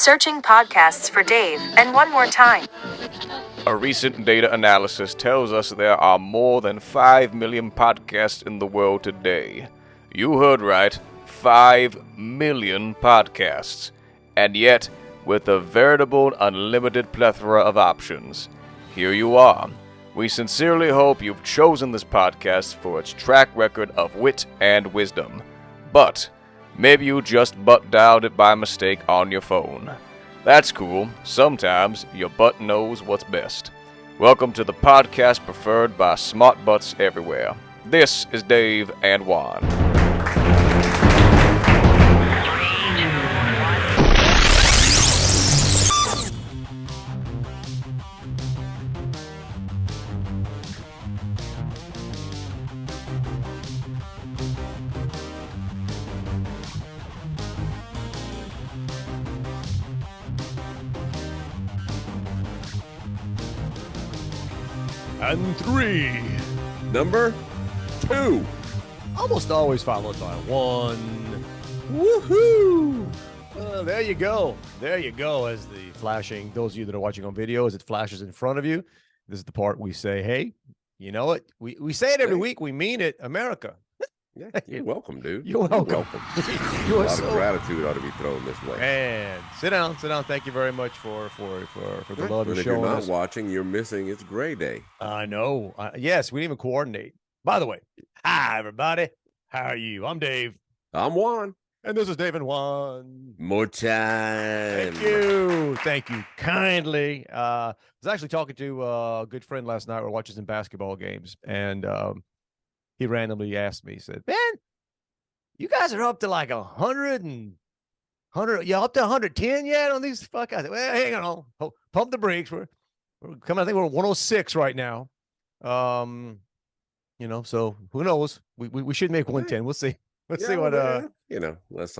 Searching podcasts for Dave, and one more time. A recent data analysis tells us there are more than 5 million podcasts in the world today. You heard right, 5 million podcasts. And yet, with a veritable unlimited plethora of options. Here you are. We sincerely hope you've chosen this podcast for its track record of wit and wisdom. But maybe you just butt dialed it by mistake on your phone. That's cool. Sometimes your butt knows what's best. Welcome to the podcast preferred by smart butts everywhere. This is Dave and Juan. And 3. Number 2. Almost always followed by 1. Woohoo! There you go. There you go. As the flashing, those of you that are watching on video, as it flashes in front of you, this is the part we say, hey, you know what? We say it every week. We mean it. America. Yeah, you're welcome, dude. You're welcome. A lot of gratitude ought to be thrown this way. And sit down. Thank you very much for the love and you're if you're showing not us. watching, you're missing It's Gray Day. I know. Yes, we didn't even coordinate. By the way, hi, everybody. How are you? I'm Dave. I'm Juan. And this is Dave and Juan. More time. Thank you kindly. I was actually talking to a good friend last night. We're watching some basketball games, and he randomly asked me, he said, man, you guys are up to like 100 and 100. You up to 110 yet on these fuck? I said, well, hang on. Pump the brakes. We're coming. I think we're 106 right now. So who knows? We should make 110. We'll see. Let's see what unless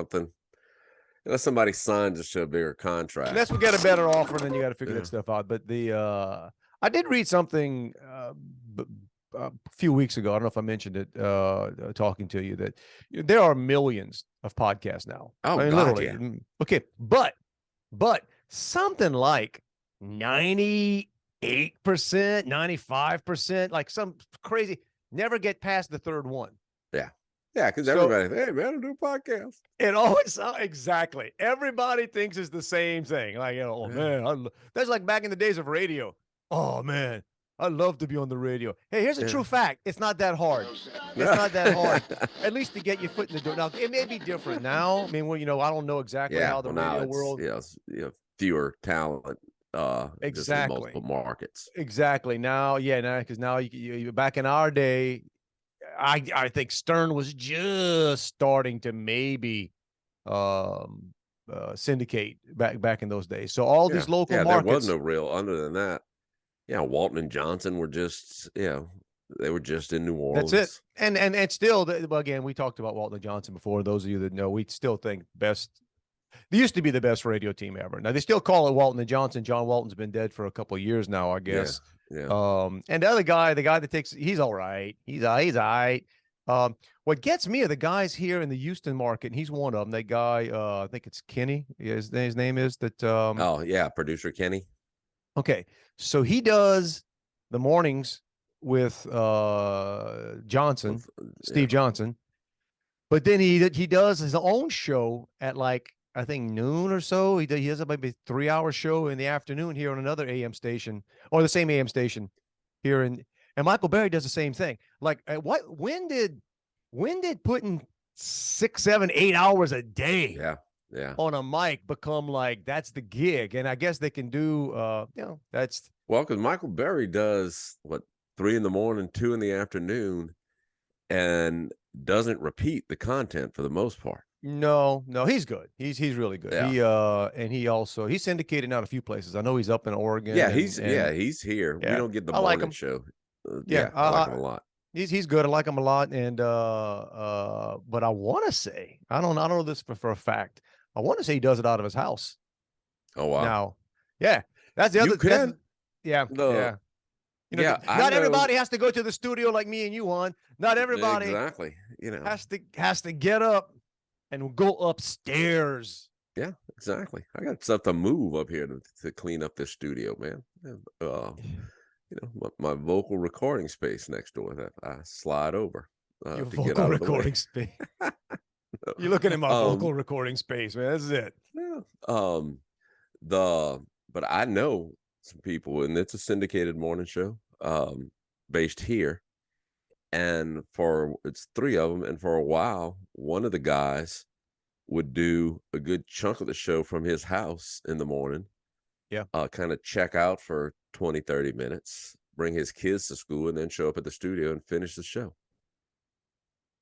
somebody signs us to a bigger contract. Unless we get a better offer, then you got to figure that stuff out. But I did read something a few weeks ago. I don't know if I mentioned it talking to you, that there are millions of podcasts now. Oh, I mean, God, literally. yeah. Okay, but something like 98%, 95%, like some crazy, never get past the third one. Yeah, because everybody, hey, man, I'll do a podcast. It always, exactly. Everybody thinks it's the same thing. Like, man, that's like back in the days of radio. Oh, man, I'd love to be on the radio. Hey, here's a true fact. It's not that hard. It's not that hard, at least to get your foot in the door. Now, it may be different now. I mean, I don't know exactly how the radio world. Fewer talent. Exactly. In multiple markets. Exactly. Now, because now you back in our day, I think Stern was just starting to maybe syndicate back in those days. So all these local markets. There was no real other than that. Yeah, Walton and Johnson were just, they were just in New Orleans. That's it. And still, again, we talked about Walton and Johnson before. Those of you that know, we still think best. They used to be the best radio team ever. Now they still call it Walton and Johnson. John Walton's been dead for a couple of years now, I guess. Yeah. And the other guy, the guy that takes, he's all right. He's all right. What gets me are the guys here in the Houston market, and he's one of them. That guy, I think it's Kenny. His name is that. Producer Kenny. Okay, so he does the mornings with Johnson, Steve Johnson, but then he does his own show at like, I think noon or so. He has a maybe 3-hour show in the afternoon here on another AM station, or the same AM station here and Michael Berry does the same thing. Like, when did putting 6, 7, 8 hours a day on a mic become like that's the gig? And I guess they can do that's because Michael Berry does 3 in, 2 in the afternoon, and doesn't repeat the content for the most part. No, he's good. He's really good. Yeah. He's syndicated out a few places. I know he's up in Oregon. Yeah, he's here. Yeah. We don't get the I like morning him. show. I like him a lot. He's good. I like him a lot. And but I want to say, I don't know this for a fact. I want to say he does it out of his house. Oh wow. Now, that's the other. Not everybody has to go to the studio like me and you, Juan. Not everybody exactly. has to get up and go upstairs Yeah, exactly. I got stuff to move up here to clean up this studio, man. My vocal recording space next door that I slide over Your to get vocal out of the way. recording space. You're looking at my Um, vocal recording space, man. This is it. Yeah. But I know some people, and it's a syndicated morning show, based here. And it's three of them. And for a while, one of the guys would do a good chunk of the show from his house in the morning. Yeah. Kind of check out for 20, 30 minutes, bring his kids to school, and then show up at the studio and finish the show.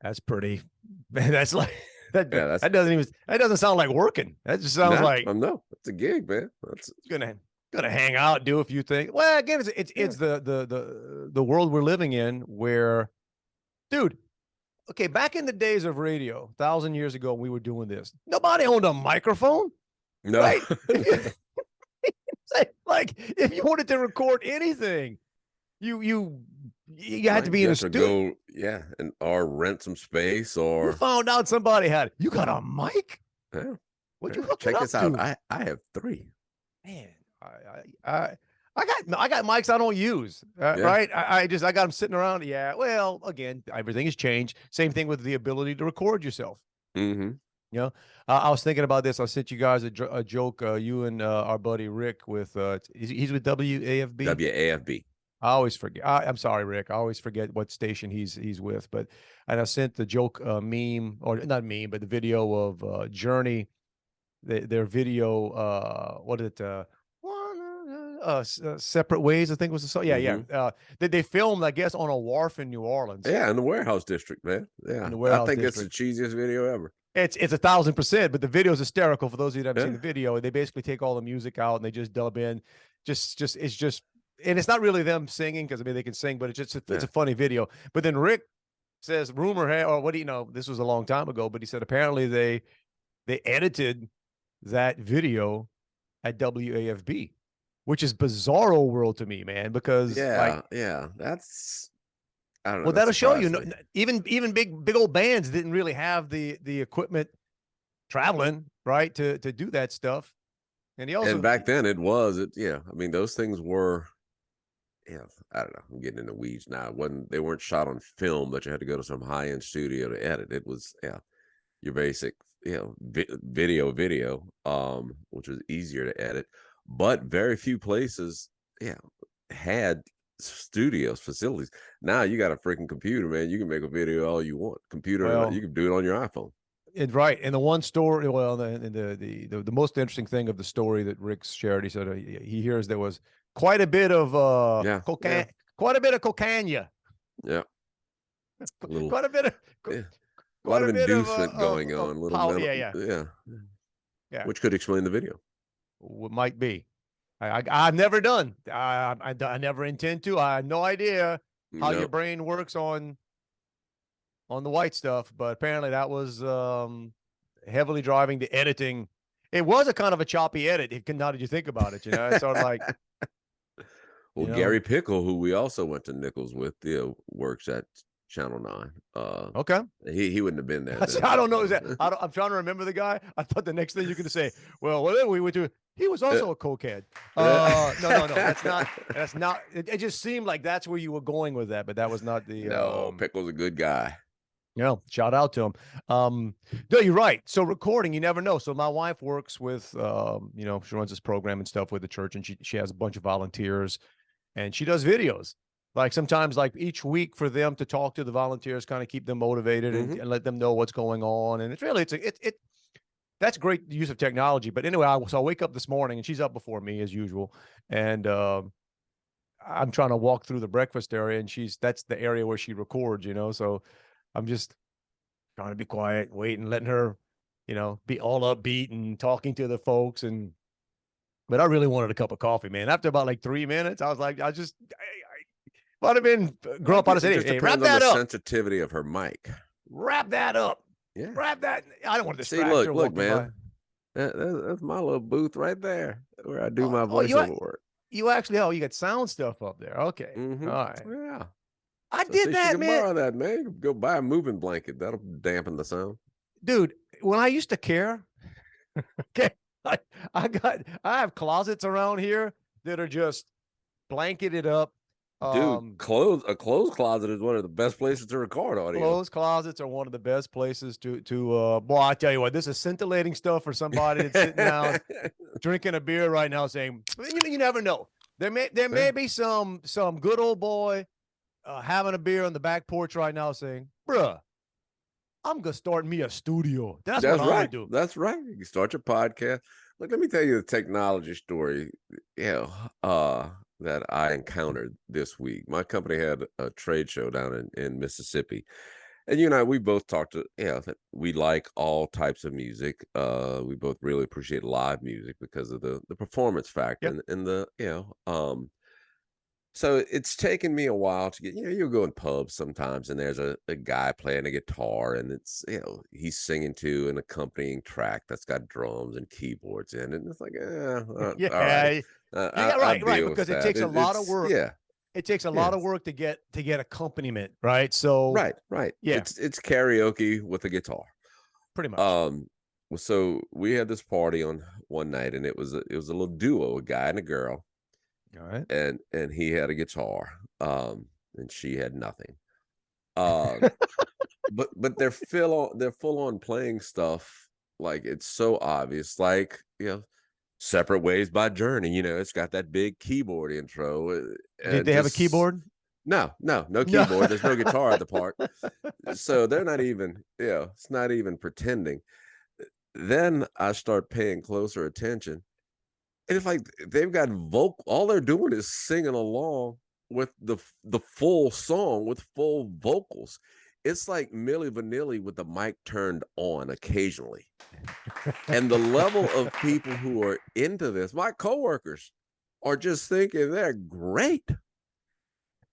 That's pretty, man. That's like that. Yeah, that doesn't sound like working. That just sounds like no, it's a gig, man. That's gonna hang out, do a few things. Well, again, it's the world we're living in where, dude. Okay, back in the days of radio, 1,000 years ago, we were doing this. Nobody owned a microphone, no. right? Like if you wanted to record anything, you had to be in a studio. Or rent some space, You or found out somebody had. You got a mic? yeah. What'd you hook Check it up this out. to? I have 3. Man, I got mics I don't use. Yeah. Right? I got them sitting around. Yeah. Well, again, everything has changed. Same thing with the ability to record yourself. Mm-hmm. You know, I was thinking about this. I sent you guys a joke. You and our buddy Rick with he's with WAFB. WAFB. I always forget. I'm sorry, Rick. I always forget what station he's with. And I sent the joke meme, or not meme, but the video of Journey. Their video. What is it? Separate Ways, I think was the song. Yeah, yeah. They filmed, I guess, on a wharf in New Orleans. Yeah, in the warehouse district, man. Yeah, I think it's the cheesiest video ever. It's 1,000%, but the video is hysterical. For those of you that haven't seen the video, they basically take all the music out and they just dub in. And it's not really them singing, because I mean they can sing, but it's a funny video. But then Rick says, rumor had, or what do you know? This was a long time ago, but he said apparently they edited that video at WAFB, which is bizarro world to me, man. Because that's, I don't know. Well, that'll show you. Even big old bands didn't really have the equipment traveling, right, to do that stuff. And back then it was I mean those things were. Yeah, I don't know. I'm getting in the weeds now. They weren't shot on film, but you had to go to some high-end studio to edit. It was your basic video, which was easier to edit. But very few places had studios, facilities. Now you got a freaking computer, man. You can make a video all you want. You can do it on your iPhone. Right. And the one story, the most interesting thing of the story that Rick shared, he said he hears there was quite a bit of cocaine, quite a bit of cocaine. Yeah. Quite a bit of a lot of inducement going on. Yeah. Which could explain the video. Might be. I've never done. I never intend to. I have no idea how your brain works on the white stuff, but apparently that was heavily driving the editing. It was a kind of a choppy edit. Now that you think about it, it's sort of like. Well, Gary Pickle, who we also went to Nichols with, works at Channel 9. Okay. He wouldn't have been there. I don't know. I'm trying to remember the guy. I thought the next thing you're going to say, well, whatever we went to, he was also a cokehead. No. That's not. It just seemed like that's where you were going with that, but that was not the. No, Pickle's a good guy. Yeah, shout out to him. No, you're right. So recording, you never know. So my wife works with, she runs this program and stuff with the church, and she has a bunch of volunteers, and she does videos. Like sometimes, like each week, for them to talk to the volunteers, kind of keep them motivated and let them know what's going on. And it's really that's great use of technology. But anyway, I wake up this morning and she's up before me as usual, and I'm trying to walk through the breakfast area, and that's the area where she records. So I'm just trying to be quiet, waiting, letting her, be all upbeat and talking to the folks. But I really wanted a cup of coffee, man. After about like 3 minutes, I was like, I might have been grow up on a city. Hey, wrap that up. Sensitivity of her mic. Wrap that up. Yeah. Wrap that. I don't want to distract her. See, look, man. That's my little booth right there where I do my voiceover work. You actually, you got sound stuff up there. Okay. Mm-hmm. All right. Yeah. I did that, man. Borrow that, man. Go buy a moving blanket. That'll dampen the sound. Dude, when I used to care, Okay. I have closets around here that are just blanketed up. Dude, a clothes closet is one of the best places to record audio. Clothes closets are one of the best places to boy, I tell you what, this is scintillating stuff for somebody that's sitting down drinking a beer right now saying, you never know. There may be some good old boy having a beer on the back porch right now saying, bruh, I'm gonna start me a studio. That's what I'm gonna do. That's right. You can start your podcast. Look, let me tell you the technology story, that I encountered this week. My company had a trade show down in Mississippi. And you and I, we both talked to, that we like all types of music. We both really appreciate live music because of the performance factor and the, so it's taken me a while to get, you'll go in pubs sometimes and there's a guy playing a guitar and it's, he's singing to an accompanying track that's got drums and keyboards in it. And it's like, Yeah, all right. right. Because it takes a lot of work. Yeah. It takes a lot of work to get accompaniment, right? So right. Yeah. It's karaoke with a guitar. Pretty much. So we had this party on one night and it was a little duo, a guy and a girl. All right. And he had a guitar, and she had nothing. But they're full on playing stuff like it's so obvious, like Separate Ways by Journey. It's got that big keyboard intro. Did they have a keyboard? No keyboard. There's no guitar at the part, so they're not even. It's not even pretending. Then I start paying closer attention. And it's like they've got all they're doing is singing along with the full song with full vocals. It's like Milli Vanilli with the mic turned on occasionally. And the level of people who are into this, my coworkers are just thinking they're great.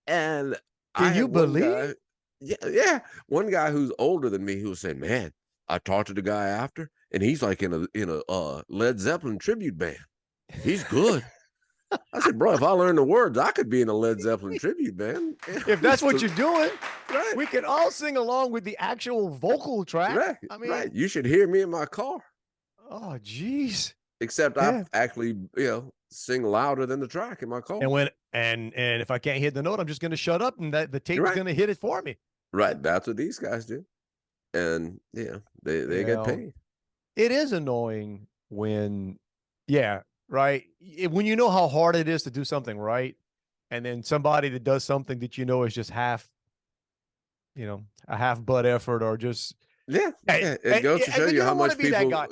And can you believe? Yeah. One guy who's older than me who was saying, man, I talked to the guy after, and he's like in a Led Zeppelin tribute band. He's good. I said, bro, if I learned the words, I could be in a Led Zeppelin tribute band. If that's what you're doing, right. We can all sing along with the actual vocal track. Right. I mean, right. You should hear me in my car. Oh, geez. Except I actually, sing louder than the track in my car. And if I can't hit the note, I'm just going to shut up and the tape's going to hit it for me. Right. That's what these guys do. And they get paid. It is annoying when, right. When you know how hard it is to do something right, and then somebody that does something that is just half, a half butt effort or just it goes to show you how much people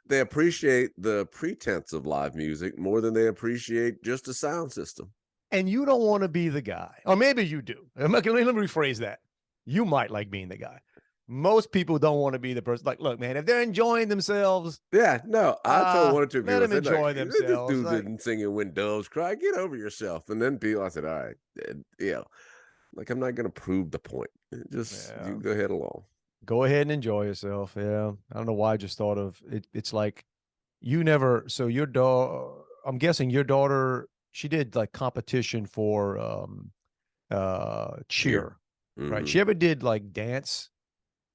they appreciate the pretense of live music more than they appreciate just a sound system. And you don't want to be the guy, or maybe you do. Let me rephrase that. You might like being the guy. Most people don't want to be the person. Like, look, man, if they're enjoying themselves. I told one or two people, let them enjoy themselves. This dude didn't singing When Doves Cry. Get over yourself. And then I said, all right, like I'm not going to prove the point. Just you go ahead along. Go ahead and enjoy yourself. Yeah. I don't know why I just thought of it. It's like so your daughter, I'm guessing your daughter, she did like competition for cheer, right? She ever did like dance?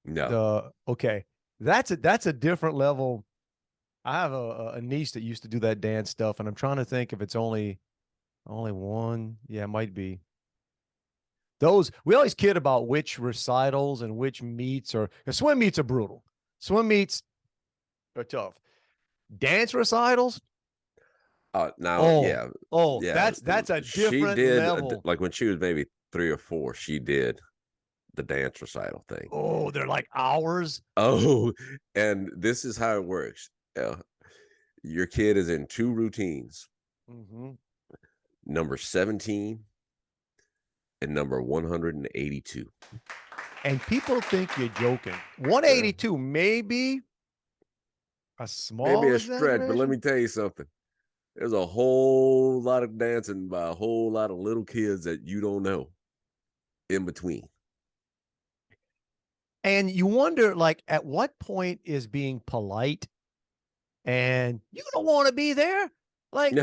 No. Okay. That's a different level. I have a niece that used to do that dance stuff, and I'm trying to think if it's only one. Yeah, it might be. We always kid about which recitals and which meets swim meets are brutal. Swim meets are tough. Dance recitals. That's a different level. Like when she was maybe 3 or 4, she did the dance recital thing. Oh, they're like hours. Oh, and this is how it works. Your kid is in 2 routines. Mm-hmm. Number 17 and number 182. And people think you're joking. 182, maybe a small, maybe a stretch, but let me tell you something. There's a whole lot of dancing by a whole lot of little kids that you don't know in between. And you wonder, like, at what point is being polite and you don't want to be there? Like,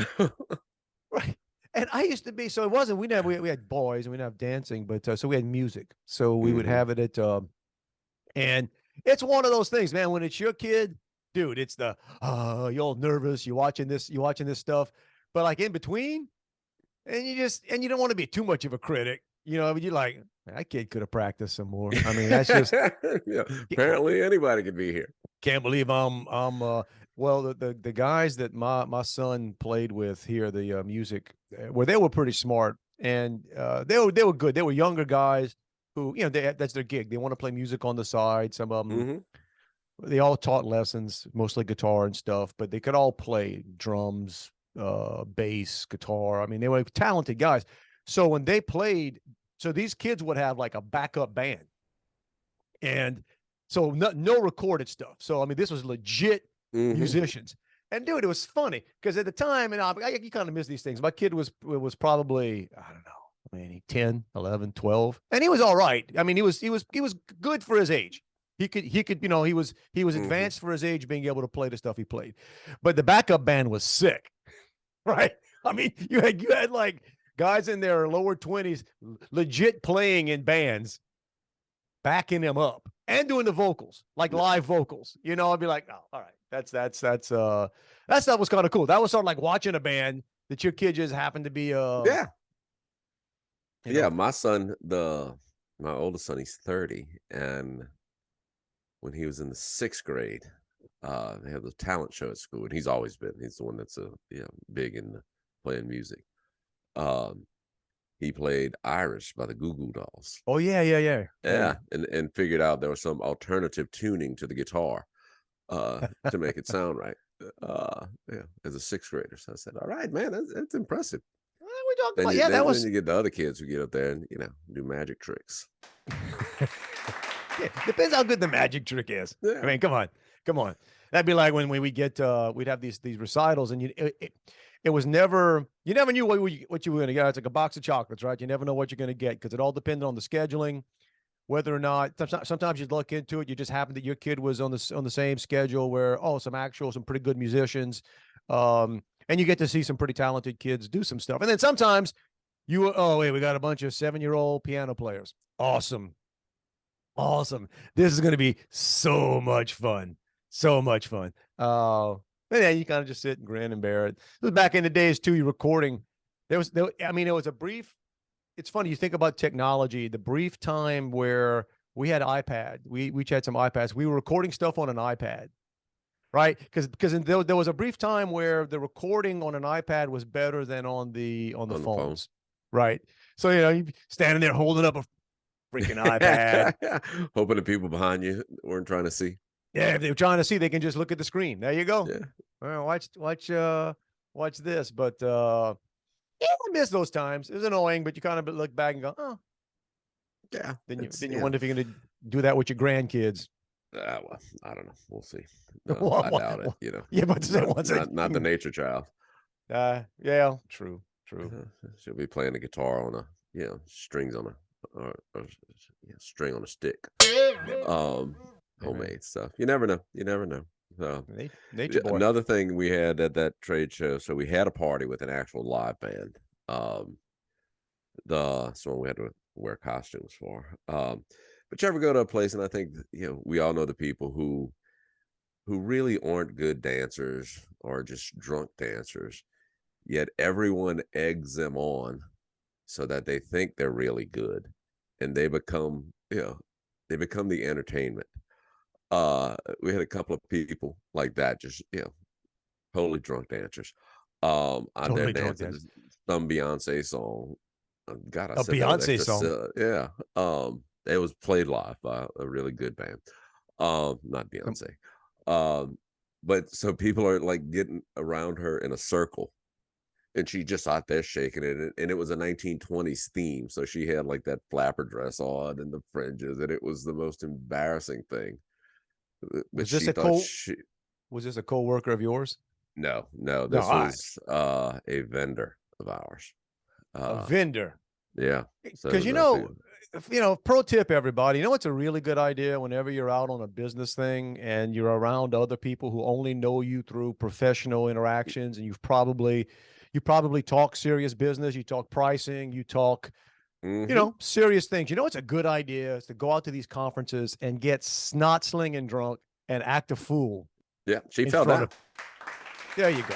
right. And I used to be, so it wasn't, we had boys and we didn't have dancing, but so we had music. So we would have it at, and it's one of those things, man, when it's your kid, dude, it's the you're all nervous, you're watching this stuff, but like in between, and you don't want to be too much of a critic, you know. I mean, you're like, that kid could have practiced some more. I mean, that's just Yeah, apparently anybody could be here. can't believe I'm well, the guys that my son played with here, the music, well, they were pretty smart, and they were good. They were younger guys who, you know, that's their gig. They want to play music on the side. Some of them, they all taught lessons, mostly guitar and stuff, but they could all play drums, bass, guitar. I mean, they were talented guys. So when they played, so these kids would have like a backup band, and so no recorded stuff. So I mean, this was legit musicians. And dude, it was funny because at the time, and you kind of miss these things. My kid was probably, I don't know, I mean, 10, 11, 12, and he was all right. I mean, he was good for his age. He could, you know, he was advanced for his age, being able to play the stuff he played. But the backup band was sick, right? I mean, you had like guys in their lower 20s, legit playing in bands, backing them up and doing the vocals, like live vocals. You know, I'd be like, oh, all right, that stuff was kind of cool. That was sort of like watching a band that your kid just happened to be. Yeah. You know. My son, my oldest son, he's 30, and when he was in the 6th grade, they have the talent show at school, and he's the one that's big in playing music. He played Irish by the Goo Goo Dolls. Oh yeah. And figured out there was some alternative tuning to the guitar to make it sound right. As a 6th grader. So I said, all right, man, that's impressive. What are we talking about? Then you get the other kids who get up there and, you know, do magic tricks. Yeah, depends how good the magic trick is. Yeah. I mean, come on. That'd be like when we get we'd have these recitals, and it was never, you never knew what you were going to get. It's like a box of chocolates, right? You never know what you're going to get because it all depended on the scheduling, whether or not sometimes you'd look into it. You just happened that your kid was on the same schedule where some pretty good musicians, and you get to see some pretty talented kids do some stuff. And then sometimes we got a bunch of 7-year-old piano players. Awesome. This is going to be so much fun. And yeah, you kind of just sit and grin and bear it. It was back in the days too. You recording. It was a brief. It's funny. You think about technology, the brief time where we had iPad. We each had some iPads. We were recording stuff on an iPad, right? Because there was a brief time where the recording on an iPad was better than on the phones, right? So, you know, you standing there holding up a freaking iPad, hoping the people behind you weren't trying to see. Yeah, if they were trying to see, they can just look at the screen. There you go. Yeah. Well, watch this. But I miss those times. It was annoying, but you kind of look back and go, oh, yeah. Then you wonder if you're going to do that with your grandkids. Well, I don't know. We'll see. No, I doubt it. You know. Yeah, but not the nature child. Yeah, true. She'll be playing the guitar on strings on a string on a stick. Homemade stuff. You never know. So nature boy. Another thing we had at that trade show, so we had a party with an actual live band. So we had to wear costumes for. But you ever go to a place, and I think we all know the people who really aren't good dancers or just drunk dancers, yet everyone eggs them on so that they think they're really good, and they become the entertainment. We had a couple of people like that, just totally drunk dancers. On totally there dancing some Beyonce song. God, a Beyonce song. Yeah. It was played live by a really good band. Not Beyonce. But so people are like getting around her in a circle, and she just out there shaking it, and it was a 1920s theme, so she had like that flapper dress on and the fringes, and it was the most embarrassing thing. Was this a co-worker of yours? No, this was a vendor of ours. A vendor. Yeah. Because pro tip, everybody, what's a really good idea whenever you're out on a business thing and you're around other people who only know you through professional interactions, and you probably talk serious business, you talk pricing, you talk serious things. It's a good idea is to go out to these conferences and get snot slinging drunk and act a fool. Yeah, she in fell front down. of. There you go.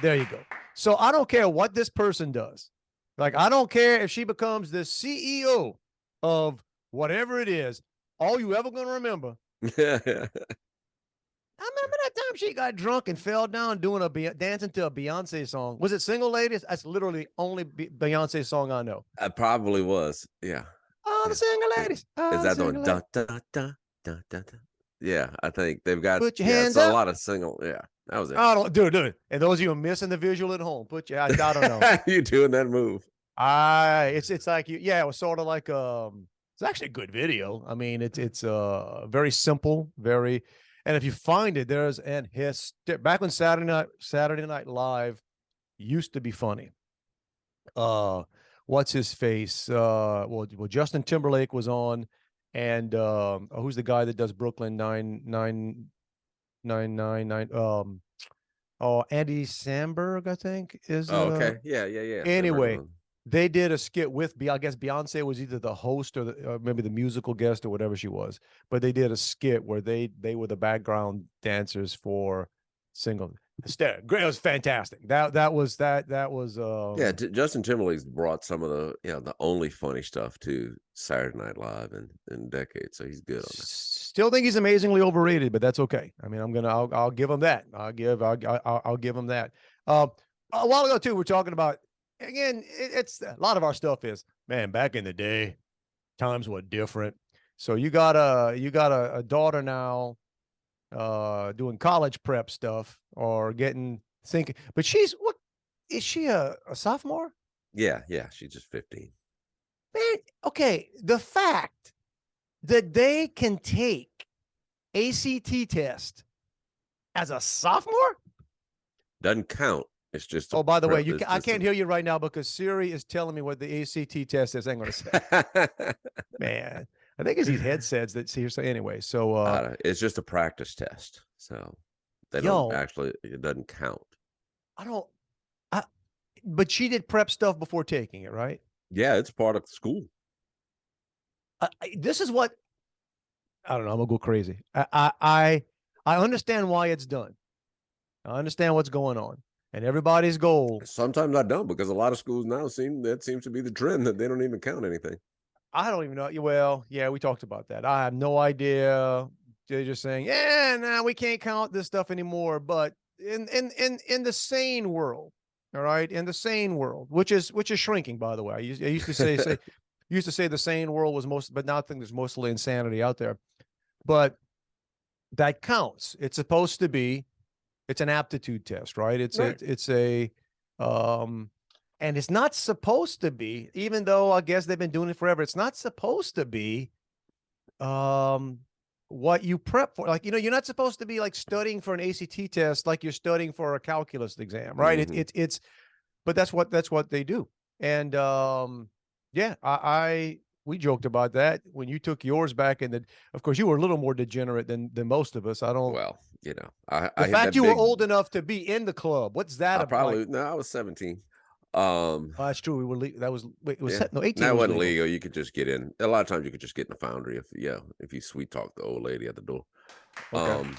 There you go. So I don't care what this person does. Like, I don't care if she becomes the CEO of whatever it is. All you ever going to remember. I remember that time she got drunk and fell down dancing to a Beyonce song. Was it Single Ladies? That's literally only Beyonce song I know. I probably was. Yeah. All the single ladies. Is All the that the one? single Da, ladies. da, da, da, da, da. Yeah, I think they've got. Put your Yeah, hands it's a up. lot of single. Yeah, that was it. I don't, dude. And those of you who are missing the visual at home, I don't know. You doing that move? It's like yeah, it was sort of like it's actually a good video. I mean, it's very simple, very, and if you find it, there's an back when Saturday Night Live used to be funny. What's his face? Well, Justin Timberlake was on, and who's the guy that does Brooklyn 999? Andy Samberg, I think is. Oh, okay. Yeah. Anyway, they did a skit with I guess Beyonce was either the host or maybe the musical guest or whatever she was, but they did a skit where they were the background dancers for single. It was fantastic. That was yeah. Justin Timberlake's brought some of the the only funny stuff to Saturday Night Live in decades, so he's good on that. Still think he's amazingly overrated, but that's okay. I mean, I'll give him that. I'll give him that. A while ago too, we're talking about, again, it's a lot of our stuff is, man, back in the day, times were different. So you got a daughter now doing college prep stuff or thinking, but what is she a sophomore? Yeah, she's just 15. Man, okay, the fact that they can take ACT test as a sophomore doesn't count. It's just by the way, I can't hear you right now because Siri is telling me what the ACT test is. I'm going to say, man, I think it's these headsets that see. So anyway, so it's just a practice test, so they don't actually. It doesn't count. But she did prep stuff before taking it, right? Yeah, it's part of school. This is what I don't know. I'm gonna go crazy. I understand why it's done. I understand what's going on. And everybody's goal. Sometimes I don't, because a lot of schools now seems to be the trend that they don't even count anything. I don't even know. Well, yeah, we talked about that. I have no idea. They're just saying, yeah, no, we can't count this stuff anymore. But in the sane world, all right, in the sane world, which is shrinking, by the way. I used to say the sane world was but now I think there's mostly insanity out there. But that counts. It's supposed to be. It's an aptitude test, right? It's and it's not supposed to be, even though I guess they've been doing it forever. It's not supposed to be what you prep for. Like, you're not supposed to be like studying for an ACT test like you're studying for a calculus exam, right? Mm-hmm. But that's what they do. And we joked about that when you took yours back of course you were a little more degenerate than most of us. I fact you were old enough to be in the club. What's that about? No, I was 17. That's true. It was 18. That wasn't legal. You could just get in. A lot of times you could just get in the foundry if you sweet talk the old lady at the door. Okay.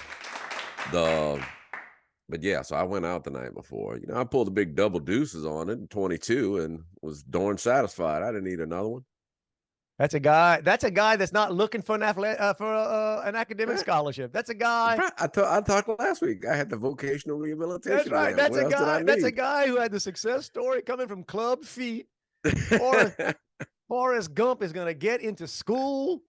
But yeah, so I went out the night before. I pulled the big double deuces on it in 22 and was darn satisfied. I didn't need another one. That's a guy that's not looking for an academic scholarship. That's a guy. I talked last week. I had the vocational rehabilitation. That's right. That's a guy. That's a guy who had the success story coming from club feet. Forrest Gump is going to get into school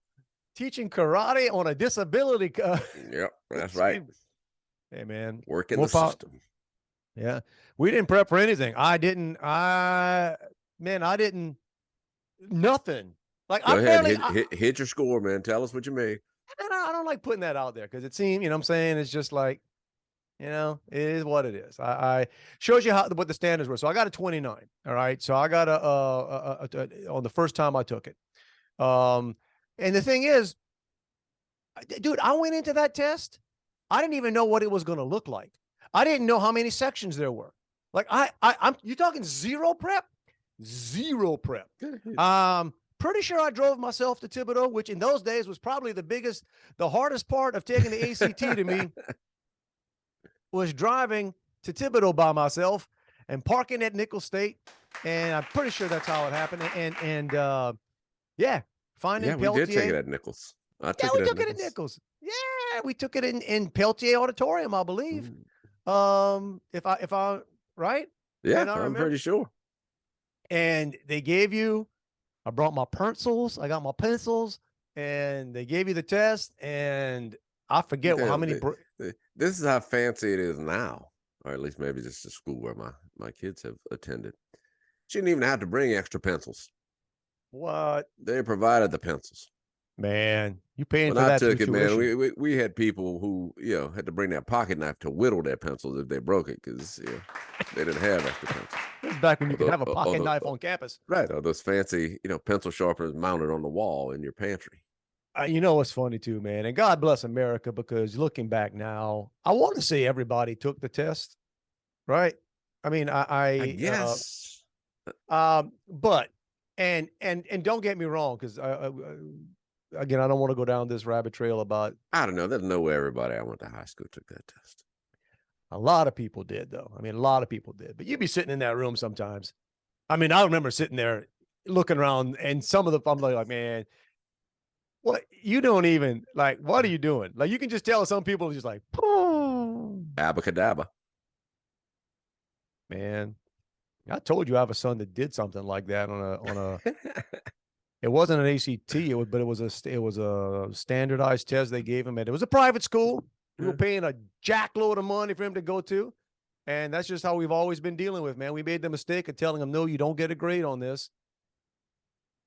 teaching karate on a disability. Yep, that's right. Hey, man. Work in the system. Yeah. We didn't prep for anything. I didn't. Nothing. Like, Go ahead, hit your score, man. Tell us what you made. I don't like putting that out there because it seems, what I'm saying, it's just like, it is what it is. I shows you what the standards were. So I got a 29. All right. So I got on the first time I took it. And the thing is, dude, I went into that test. I didn't even know what it was going to look like. I didn't know how many sections there were. Like you're talking zero prep. Pretty sure I drove myself to Thibodeau, which in those days was probably the hardest part of taking the ACT to me. was driving to Thibodeau by myself and parking at Nickel State, and I'm pretty sure that's how it happened. Yeah, finding Yeah, we did take it Peltier. at Nichols. I Yeah, took we it at took it at Nichols. Nichols. Yeah, we took it in Peltier Auditorium, I believe. If I right? Yeah, And I I'm remember, pretty sure. and they gave you, I brought my pencils, I got my pencils, and they gave you the test, and I forget how many. This is how fancy it is now, or at least maybe just the school where my kids have attended. She didn't even have to bring extra pencils. What? They provided the pencils. Man, you paying When for I that through took it, man, tuition. we had people who had to bring their pocket knife to whittle their pencils if they broke it because they didn't have extra pencils. This is back when you could have a pocket knife on campus. Right, or those fancy pencil sharpeners mounted on the wall in your pantry. You know what's funny too, man, and God bless America, because looking back now, I want to say everybody took the test, right? I mean, I guess. but and don't get me wrong, because again, I don't want to go down this rabbit trail about. I don't know. There's no way everybody I went to high school took that test. A lot of people did, though. I mean, a lot of people did. But you'd be sitting in that room sometimes. I mean, I remember sitting there looking around, and some of the I'm like, man, what you don't even like? What are you doing? Like, you can just tell some people are just like, Abacadabra. Man, I told you I have a son that did something like that on a. It wasn't an ACT, but it was a standardized test they gave him, and it was a private school. We were paying a jackload of money for him to go to, and that's just how we've always been dealing with, man. We made the mistake of telling him, no, you don't get a grade on this.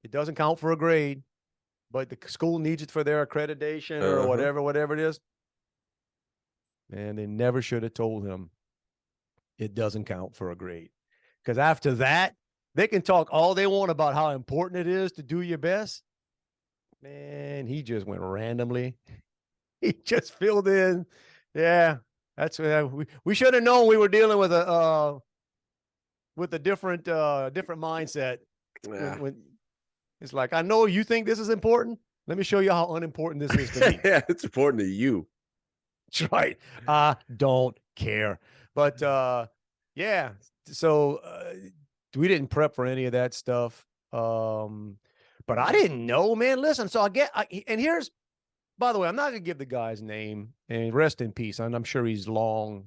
It doesn't count for a grade, but the school needs it for their accreditation or whatever it is. Man, they never should have told him it doesn't count for a grade, because after that, they can talk all they want about how important it is to do your best. Man, he just went randomly. He just filled in. Yeah, that's we should have known we were dealing with a different mindset. Yeah. When it's like, I know you think this is important. Let me show you how unimportant this is to me. Yeah, it's important to you. That's right. I don't care. But yeah, so we didn't prep for any of that stuff. But I didn't know, man. Listen, so and here's, by the way, I'm not gonna give the guy's name, and rest in peace. And I'm sure he's long.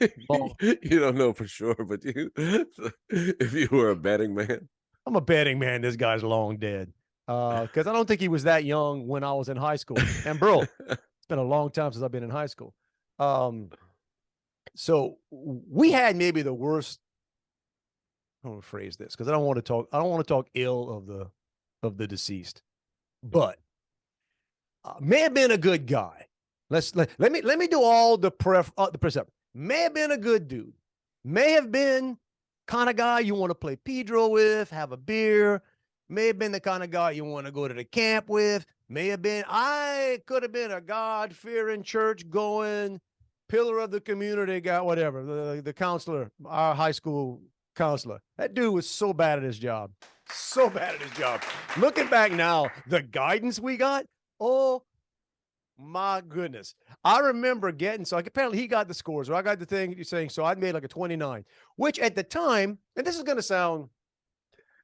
You don't know for sure, but if you were a betting man. I'm a betting man. This guy's long dead. Because I don't think he was that young when I was in high school. And bro, it's been a long time since I've been in high school. So we had maybe the worst. I don't want to phrase this because I don't want to talk ill of the deceased, but may have been a good guy. Let me do all the precept. May have been a good dude. May have been kind of guy you want to play Pedro with, have a beer. May have been the kind of guy you want to go to the camp with. I could have been a God-fearing, church-going, pillar of the community guy, whatever, the counselor, our high school counselor. That dude was so bad at his job. So bad at his job. Looking back now, the guidance we got, oh my goodness. I remember apparently he got the scores, or I got the thing you're saying, so I made like a 29, which at the time, and this is going to sound.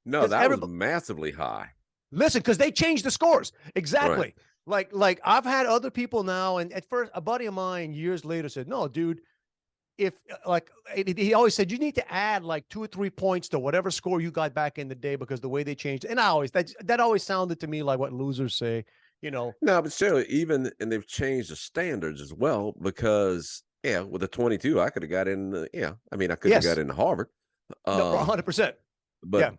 No, that was massively high. Listen, because they changed the scores. Exactly. Right. Like I've had other people now, and at first a buddy of mine years later said, no, dude, he always said, you need to add like 2 or 3 points to whatever score you got back in the day, because the way they changed it. And that always sounded to me like what losers say, No, but still, and they've changed the standards as well, because with a 22, I could have got in. I could have got into Harvard. No, 100%. But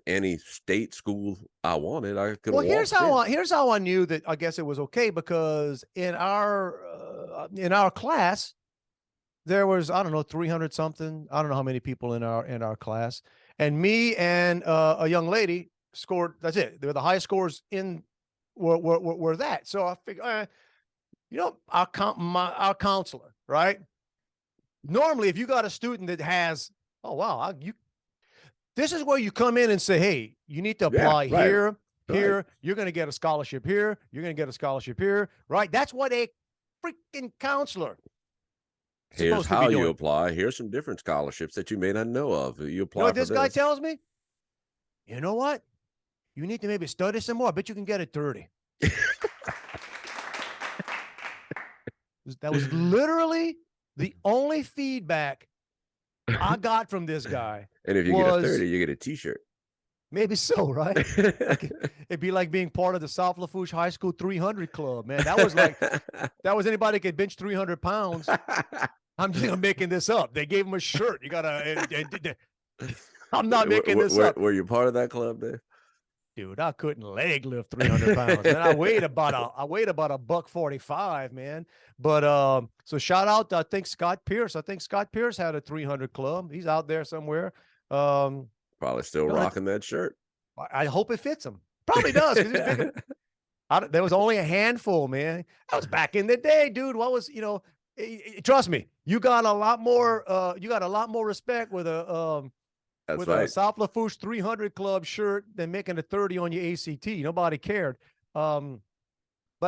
any state school I wanted, I could. Well, here's how I knew that. I guess it was okay, because in our class, there was, I don't know, 300 something. I don't know how many people in our class, and me and a young lady scored. That's it. They were the highest scores in were that. So I figured, our counselor, right? Normally, if you got a student that has, oh wow, this is where you come in and say, hey, you need to apply here. You're going to get a scholarship here. You're going to get a scholarship here, right? That's what a freaking counselor Here's supposed to be how you doing. apply. Here's some different scholarships that you may not know of. You You know apply what for this guy this. tells me? You know what? You need to maybe study some more. I bet you can get it 30. That was literally the only feedback I got from this guy. And if you get a 30, you get a T-shirt. Maybe so, right? It'd be like being part of the South Lafourche High School 300 Club, man. That was like, that was anybody could bench 300 pounds. I'm making this up. They gave him a shirt. You gotta. I'm not making this up. Were you part of that club, Dave? Dude, I couldn't leg lift 300 pounds. Man, I weighed about a $145, man. But so shout out to, I think Scott Pierce. I think Scott Pierce had a 300 club. He's out there somewhere. Probably still rocking that shirt. I hope it fits him. Probably does. There was only a handful, man. That was back in the day, dude. What was, trust me, you got a lot more respect with a a South Lafourche 300 Club shirt than making a 30 on your ACT. Nobody cared. But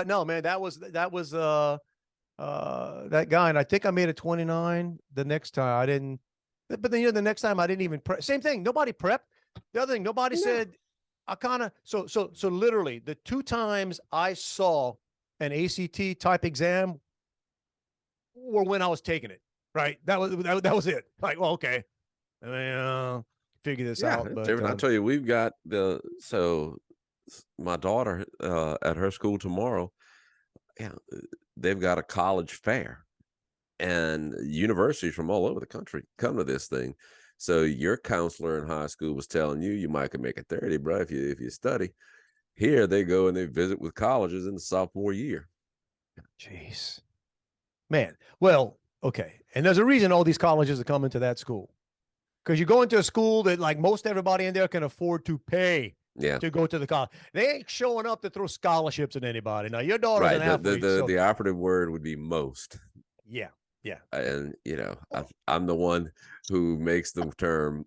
no, man, that was that guy, and I think I made a 29 the next time. I didn't, but then the next time I didn't even prep. Same thing. Nobody prepped. The other thing, nobody said. I kind of so literally the 2 times I saw an ACT type exam were when I was taking it. Right. That was it. Like, well, okay. Figure this out. But I'll tell you, we've got my daughter at her school tomorrow. Yeah, they've got a college fair, and universities from all over the country come to this thing. So your counselor in high school was telling you might could make a 30, bro, if you study. Here they go and they visit with colleges in the sophomore year. Jeez, man. Well, okay, and there's a reason all these colleges are coming to that school. Because you go into a school that like most everybody in there can afford to pay to go to the college. They ain't showing up to throw scholarships at anybody. Now, your daughter's an athlete. The operative word would be most. Yeah. And, I'm the one who makes the term,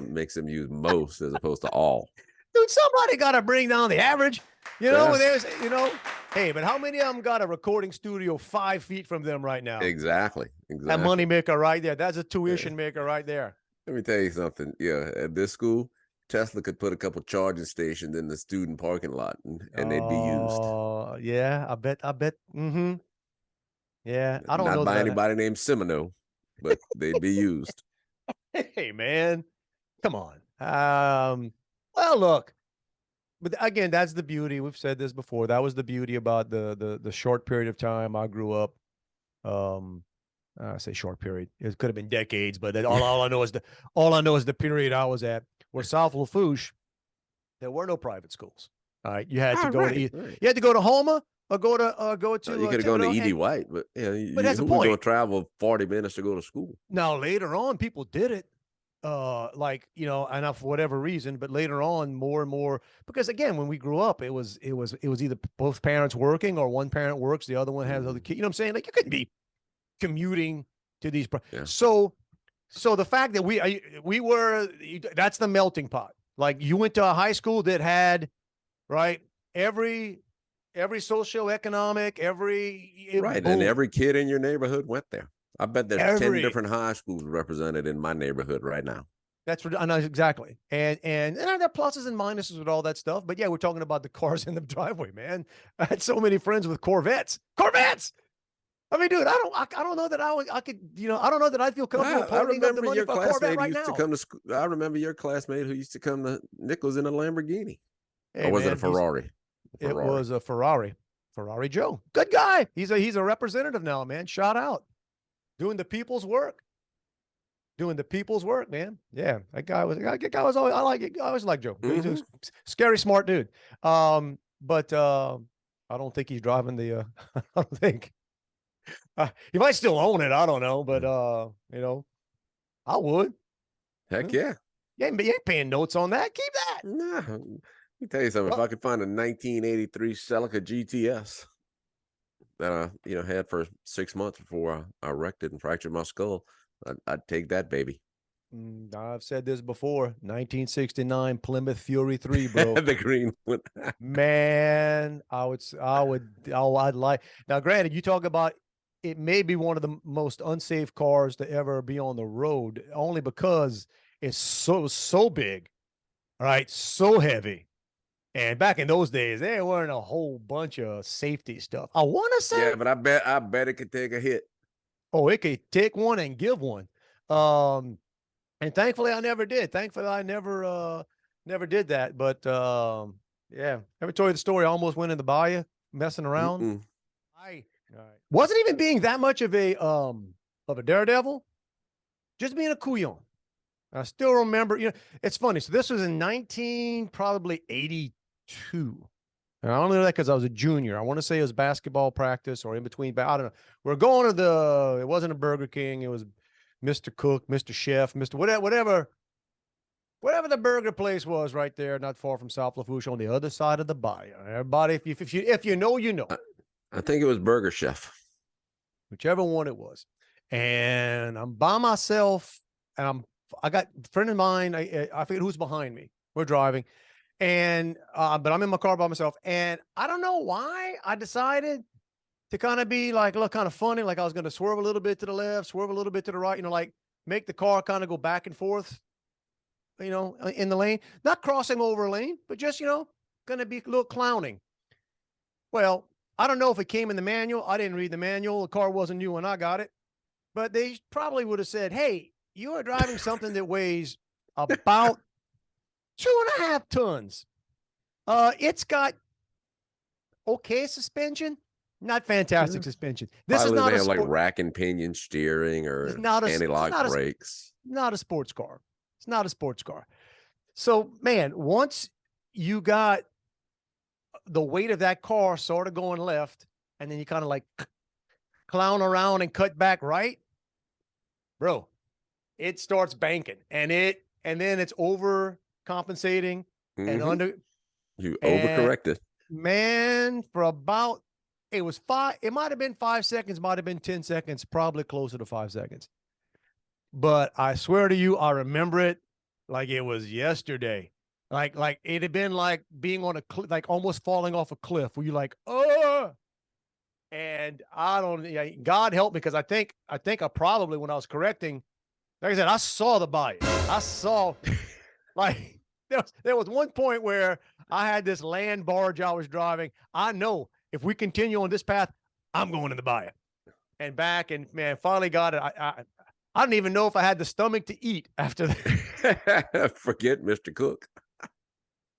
makes them use most as opposed to all. Dude, somebody got to bring down the average. Hey, but how many of them got a recording studio 5 feet from them right now? Exactly. That money maker right there. That's a tuition maker right there. Let me tell you something. Yeah, at this school, Tesla could put a couple charging stations in the student parking lot, and they'd be used. Oh, yeah, I bet. Mm-hmm. Yeah, I don't know. Not by anybody named Semino, but they'd be used. Hey, man, come on. Well, look, but again, that's the beauty. We've said this before. That was the beauty about the short period of time I grew up. I say short period. It could have been decades, but all I know is the period I was at. Where South Lafourche, there were no private schools. All right, you had to go to you had to go to Houma or go to. You could have gone to E.D. White, but but that's the who was point. going to travel 40 minutes to go to school? Now later on, people did it, and for whatever reason. But later on, more and more, because again, when we grew up, it was either both parents working or one parent works, the other one has other kids. You know what I'm saying? Like you couldn't be commuting to these. So the fact that we were, that's the melting pot. Like you went to a high school that had, right, every socioeconomic, and every kid in your neighborhood went there. I bet there's 10 different high schools represented in my neighborhood right now. I know exactly. And there are pluses and minuses with all that stuff. But yeah, we're talking about the cars in the driveway, man. I had so many friends with Corvettes. I mean, dude, I don't know that I could, I don't know that I'd feel comfortable parting up the money for a Corvette right now. I remember your classmate who used to come to Nichols in a Lamborghini. Hey, or was man, it a Ferrari? It was a Ferrari. Ferrari Joe. Good guy. He's a representative now, man. Shout out. Doing the people's work, man. Yeah, that guy was always, I like it. I always like Joe. He's a scary, smart dude. But I don't think he's driving the, I don't think. He might still own it. I don't know, but I would. Heck yeah. You ain't paying notes on that. Keep that. Nah. Let me tell you something. If I could find a 1983 Celica GTS that I had for 6 months before I wrecked it and fractured my skull, I'd take that baby. I've said this before. 1969 Plymouth Fury 3, bro. The green one. Man, I'd like. Now, granted, you talk about it may be one of the most unsafe cars to ever be on the road, only because it's so big, right? So heavy. And back in those days, there weren't a whole bunch of safety stuff. I want to say, Yeah, but I bet it could take a hit. oh, it could take one and give one. And thankfully I never did. Thankfully I never did that. But yeah, ever told you the story? I almost went in the bayou messing around. Mm-mm. I wasn't even being that much of a daredevil, just being a couillon. I still remember, it's funny. So this was in probably 82. And I only know that because I was a junior. I want to say it was basketball practice or in between. I don't know. We're going to it wasn't a Burger King. It was Mr. Cook, Mr. Chef, Mr. Whatever the burger place was right there, not far from South Lafourche on the other side of the bayou. Everybody, if you know, you know. I think it was Burger Chef. Whichever one it was. And I'm by myself, and I got a friend of mine. I forget who's behind me. We're driving, and but I'm in my car by myself, and I don't know why I decided to kind of be like, look, kind of funny, like I was going to swerve a little bit to the left, swerve a little bit to the right, like make the car kind of go back and forth, in the lane, not crossing over a lane, but just going to be a little clowning. Well, I don't know if it came in the manual. I didn't read the manual. The car wasn't new when I got it, but they probably would have said, hey, you are driving something that weighs about 2.5 tons. It's got okay suspension, not fantastic suspension. This Probably is not they a have like sport, rack and pinion steering or anti-lock brakes. not a sports car. It's not a sports car. So, man, once you got the weight of that car sort of going left, and then you kind of like clown around and cut back right, bro, it starts banking, and then it's overcompensating and under. You overcorrected. Man, for about it might have been 5 seconds, might have been 10 seconds, probably closer to 5 seconds. But I swear to you, I remember it like it was yesterday. Like it had been like being on a like almost falling off a cliff where you're like, oh, and I don't, God help me, because I think I probably, when I was correcting, like I said, I saw the bite. I saw like there was one point where I had this land barge I was driving. I know if we continue on this path, I'm going in the bayou and back, and man, finally got it. I didn't even know if I had the stomach to eat after that. Forget Mr. Cook.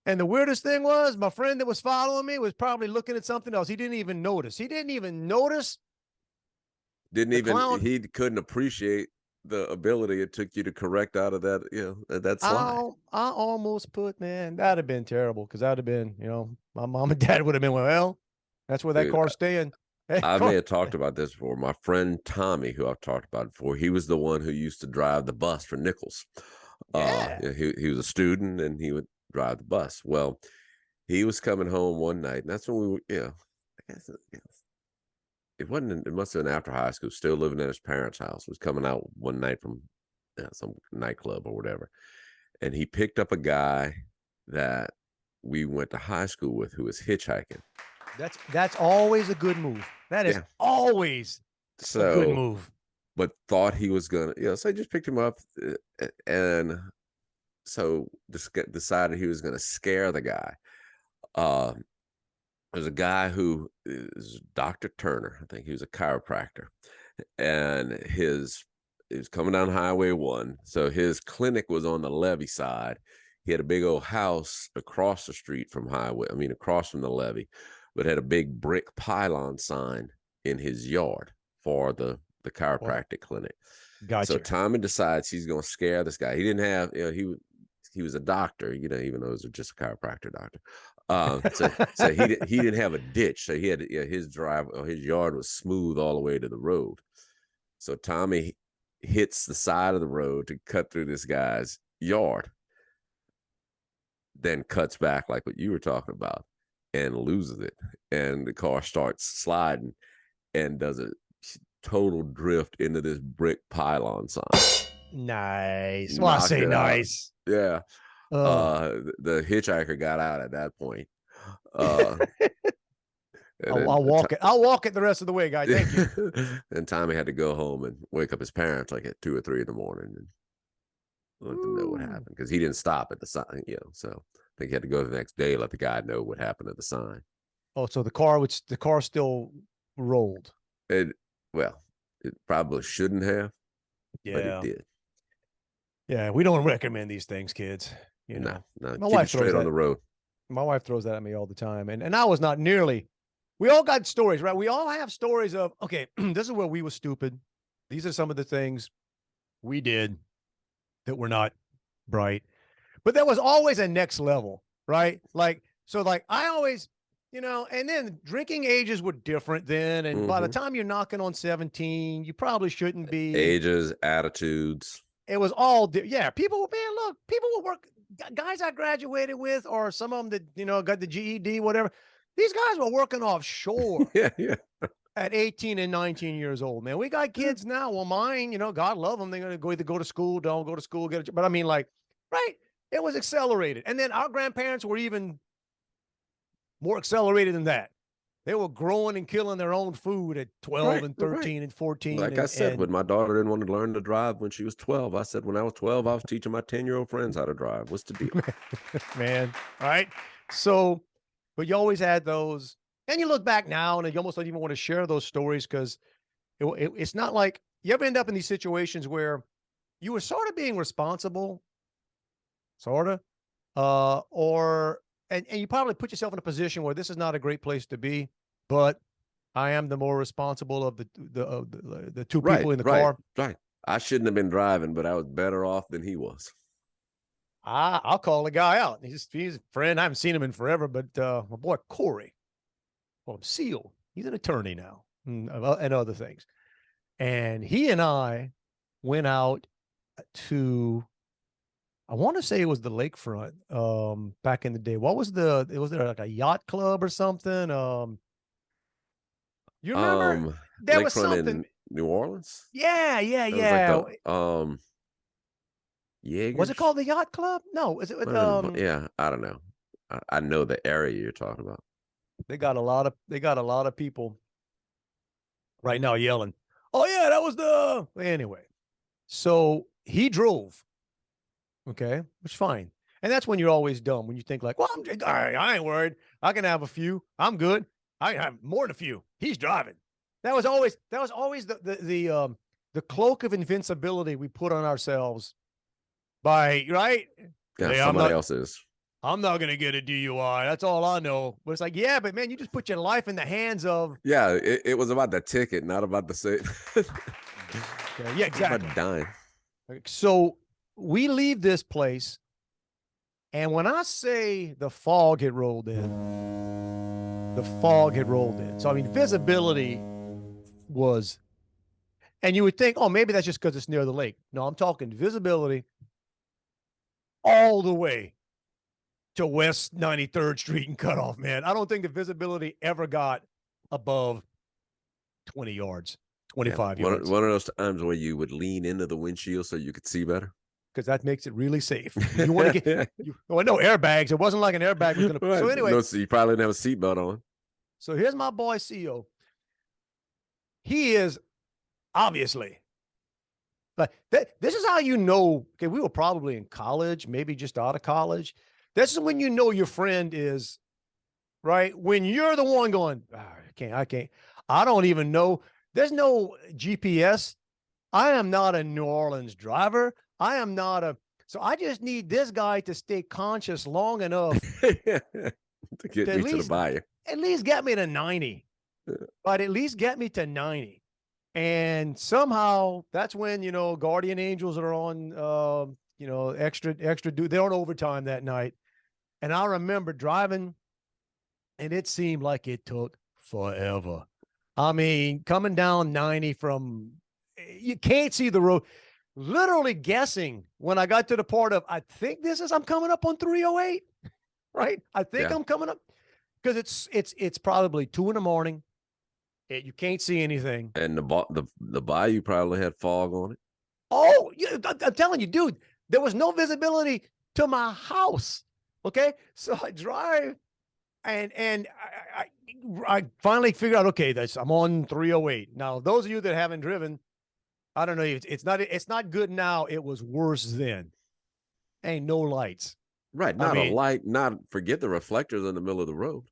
And the weirdest thing was, my friend that was following me was probably looking at something else. He didn't even notice. He couldn't appreciate the ability it took you to correct out of that, that slide. I almost put, man, that'd have been terrible, because that'd have been, my mom and dad would have been, well, that's where that car's staying. I may have talked about this before. My friend Tommy, who I've talked about before, he was the one who used to drive the bus for Nichols. Yeah. He was a student and he would drive the bus. Well, he was coming home one night, and that's when we were, I guess it wasn't, it must have been after high school, still living at his parents' house, was coming out one night from some nightclub or whatever. And he picked up a guy that we went to high school with who was hitchhiking. That's always a good move. That is always a good move. But thought he was gonna, so I just picked him up, and so decided he was gonna scare the guy. There's a guy who is Dr. Turner. I think he was a chiropractor, and he was coming down Highway 1. So his clinic was on the levee side. He had a big old house across the street from across from the levee, but had a big brick pylon sign in his yard for the chiropractic clinic. Gotcha. So Tommy decides he's going to scare this guy. He didn't have, he was a doctor, even though he was just a chiropractor doctor. So he didn't have a ditch. So he had his yard was smooth all the way to the road. So Tommy hits the side of the road to cut through this guy's yard, then cuts back like what you were talking about and loses it. And the car starts sliding and does a total drift into this brick pylon sign. Nice. Well, I say nice. Yeah. The hitchhiker got out at that point. And I'll walk it. I'll walk it the rest of the way, guys. Thank you. And Tommy had to go home and wake up his parents like at 2 or 3 in the morning and let them know what happened because he didn't stop at the sign, So I think he had to go the next day, let the guy know what happened at the sign. Oh, so the car still rolled. It probably shouldn't have, but it did. Yeah, we don't recommend these things, kids. No, my keep wife it straight on the road. My wife throws that at me all the time, and I was not nearly. We all got stories, right? We all have stories of, okay, this is where we were stupid. These are some of the things we did that were not bright, but there was always a next level, right? Like I always, and then drinking ages were different then, and by the time you're knocking on 17, you probably shouldn't be. Ages, attitudes. It was all, people would work, guys I graduated with, or some of them that, got the GED, whatever. These guys were working offshore yeah. at 18 and 19 years old, man. We got kids now. Well, mine, God love them. They're going to either go to school, don't go to school, get a, but I mean, right. It was accelerated. And then our grandparents were even more accelerated than that. They were growing and killing their own food at 12 and 13 and 14. Like I said, when my daughter didn't want to learn to drive when she was 12, I said, when I was 12, I was teaching my 10-year-old friends how to drive. What's the deal? Man, right? So, but you always had those. And you look back now and you almost don't even want to share those stories because it's not like you ever end up in these situations where you were sort of being responsible, and you probably put yourself in a position where this is not a great place to be, but I am the more responsible of the two people in the car. Right. I shouldn't have been driving, but I was better off than he was. I'll call the guy out. He's a friend. I haven't seen him in forever, but my boy Corey, call him Seal. He's an attorney now and other things. And he and I went out to, I want to say it was the lakefront back in the day. Was there like a yacht club or something? You remember there was something in New Orleans? Yeah. Was like Jaegers? Was it called the yacht club? No, is it yeah, I don't know. I know the area you're talking about. They got a lot of people right now yelling, "Oh yeah, that was anyway." So he drove. Okay, which is fine. And that's when you're always dumb, when you think like, well, I ain't worried. I can have a few. I'm good. I can have more than a few. He's driving. That was always the cloak of invincibility we put on ourselves by, right? Yeah, somebody else is. I'm not going to get a DUI. That's all I know. But it's like, yeah, but man, you just put your life in the hands of. Yeah, it was about the ticket, not about the state. Yeah, exactly. About dying. So we leave this place, and when I say the fog had rolled in, So, I mean, visibility was, and you would think, oh, maybe that's just because it's near the lake. No, I'm talking visibility all the way to West 93rd Street and Cutoff, man. I don't think the visibility ever got above 20 yards, 25 yards. One of those times where you would lean into the windshield so you could see better. Because that makes it really safe. You want to get, no airbags. It wasn't like an airbag was going to. Right. So anyway, so you probably didn't have a seatbelt on. So here's my boy CEO. He is obviously, but this is how you know. Okay, we were probably in college, maybe just out of college. This is when you know your friend is right. When you're the one going, I can't. I don't even know. There's no GPS. I am not a New Orleans driver. I am not so I just need this guy to stay conscious long enough to get me to the Bayou. At least get me to 90, but at least get me to 90. And somehow that's when, guardian angels are on, extra dude. They're on overtime that night. And I remember driving and it seemed like it took forever. I mean, coming down 90 you can't see the road. Literally guessing when I got to the part of, I think I'm coming up on 308, right? I think I'm coming up because it's probably 2 a.m. You can't see anything. And the Bayou probably had fog on it. Oh, yeah, I'm telling you, dude, there was no visibility to my house. Okay. So I drive and I finally figured out, okay, I'm on 308. Now, those of you that haven't driven, I don't know, it's not good now. It was worse then. Ain't no lights. Right. Not a light, forget the reflectors in the middle of the road.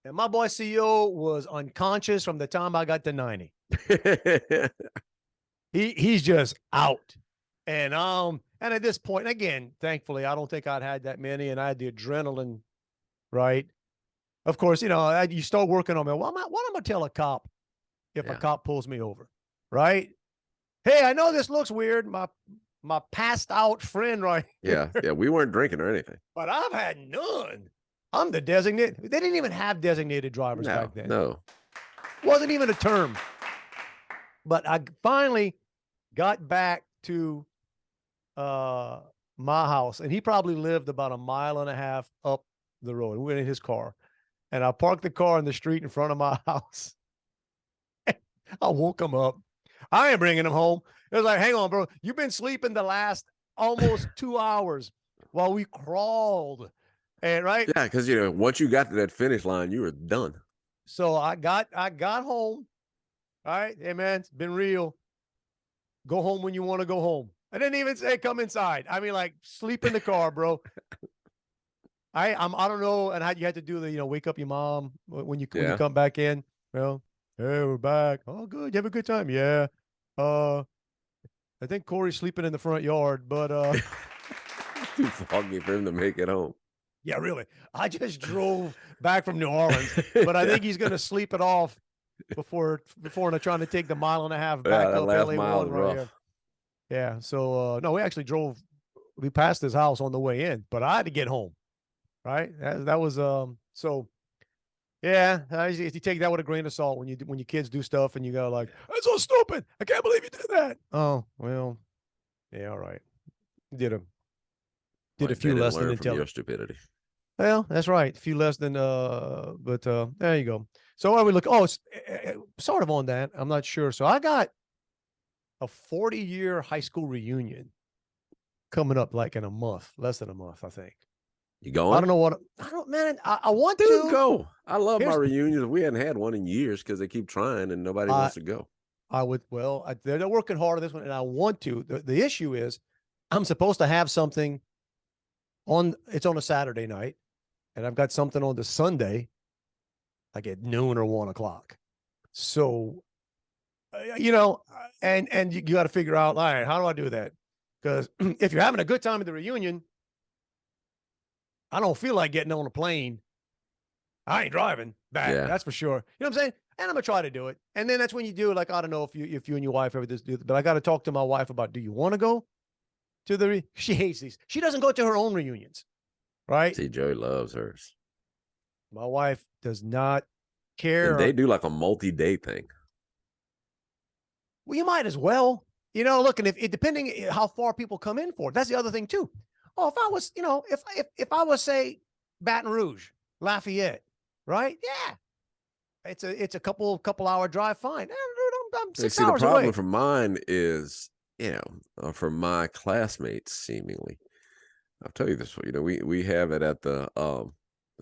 And my boy CEO was unconscious from the time I got to 90. He's just out. And at this point, again, thankfully, I don't think I'd had that many, and I had the adrenaline, right? Of course, you start working on me. Well, what am I going to tell a cop if a cop pulls me over, right? Hey, I know this looks weird. My passed out friend, right? Yeah. We weren't drinking or anything. But I've had none. I'm the designated. They didn't even have designated drivers back then. No. Wasn't even a term. But I finally got back to my house, and he probably lived about 1.5 miles up the road. We went in his car, and I parked the car in the street in front of my house. I woke him up. I ain't bringing him home. It was like, hang on, bro. You've been sleeping the last almost 2 hours while we crawled. And right. Yeah. Cause once you got to that finish line, you were done. So I got home. All right. Hey man, it's been real. Go home when you want to go home. I didn't even say come inside. I mean, like, sleep in the car, bro. I don't know. And how you had to do the, wake up your mom when you come back in. Well, hey, we're back. Oh, good. You have a good time. Yeah. I think Corey's sleeping in the front yard, but too foggy for him to make it home. Yeah, really. I just drove back from New Orleans, but I think he's going to sleep it off before trying to take the 1.5 miles back up LA one right here. Yeah. So no, we actually we passed his house on the way in, but I had to get home. Right. That was so yeah, you take that with a grain of salt when your kids do stuff and you go like, that's so stupid. I can't believe you did that. Oh, well, yeah, all right. Did a few less than from your stupidity. Well, that's right. A few less than but there you go. So what we look? Oh, it's sort of on that. I'm not sure. So I got a 40-year high school reunion coming up like in a month, less than a month, I think. You going? I don't know what. I want to go. I love my reunions. We hadn't had one in years because they keep trying and nobody wants to go. I would. Well, they're working hard on this one, and I want to. The issue is, I'm supposed to have something it's on a Saturday night, and I've got something on the Sunday, like at noon or 1 o'clock. So, and you got to figure out, all right, how do I do that? Because if you're having a good time at the reunion, I don't feel like getting on a plane. I ain't driving back. Yeah. That's for sure. You know what I'm saying? And I'm gonna try to do it. And then that's when you do it. Like, I don't know if you and your wife ever do it, but I got to talk to my wife about, do you want to go to she hates these. She doesn't go to her own reunions. Right. See, Joey loves hers. My wife does not care. And they do like a multi-day thing. Well, you might as well, look, and if depending how far people come in for it, that's the other thing too. Oh, if I was, if I was, say, Baton Rouge, Lafayette, right? Yeah. It's a couple hour drive. Fine. I'm 6 hours away. The problem for mine is, for my classmates, seemingly, I'll tell you this, we have it at the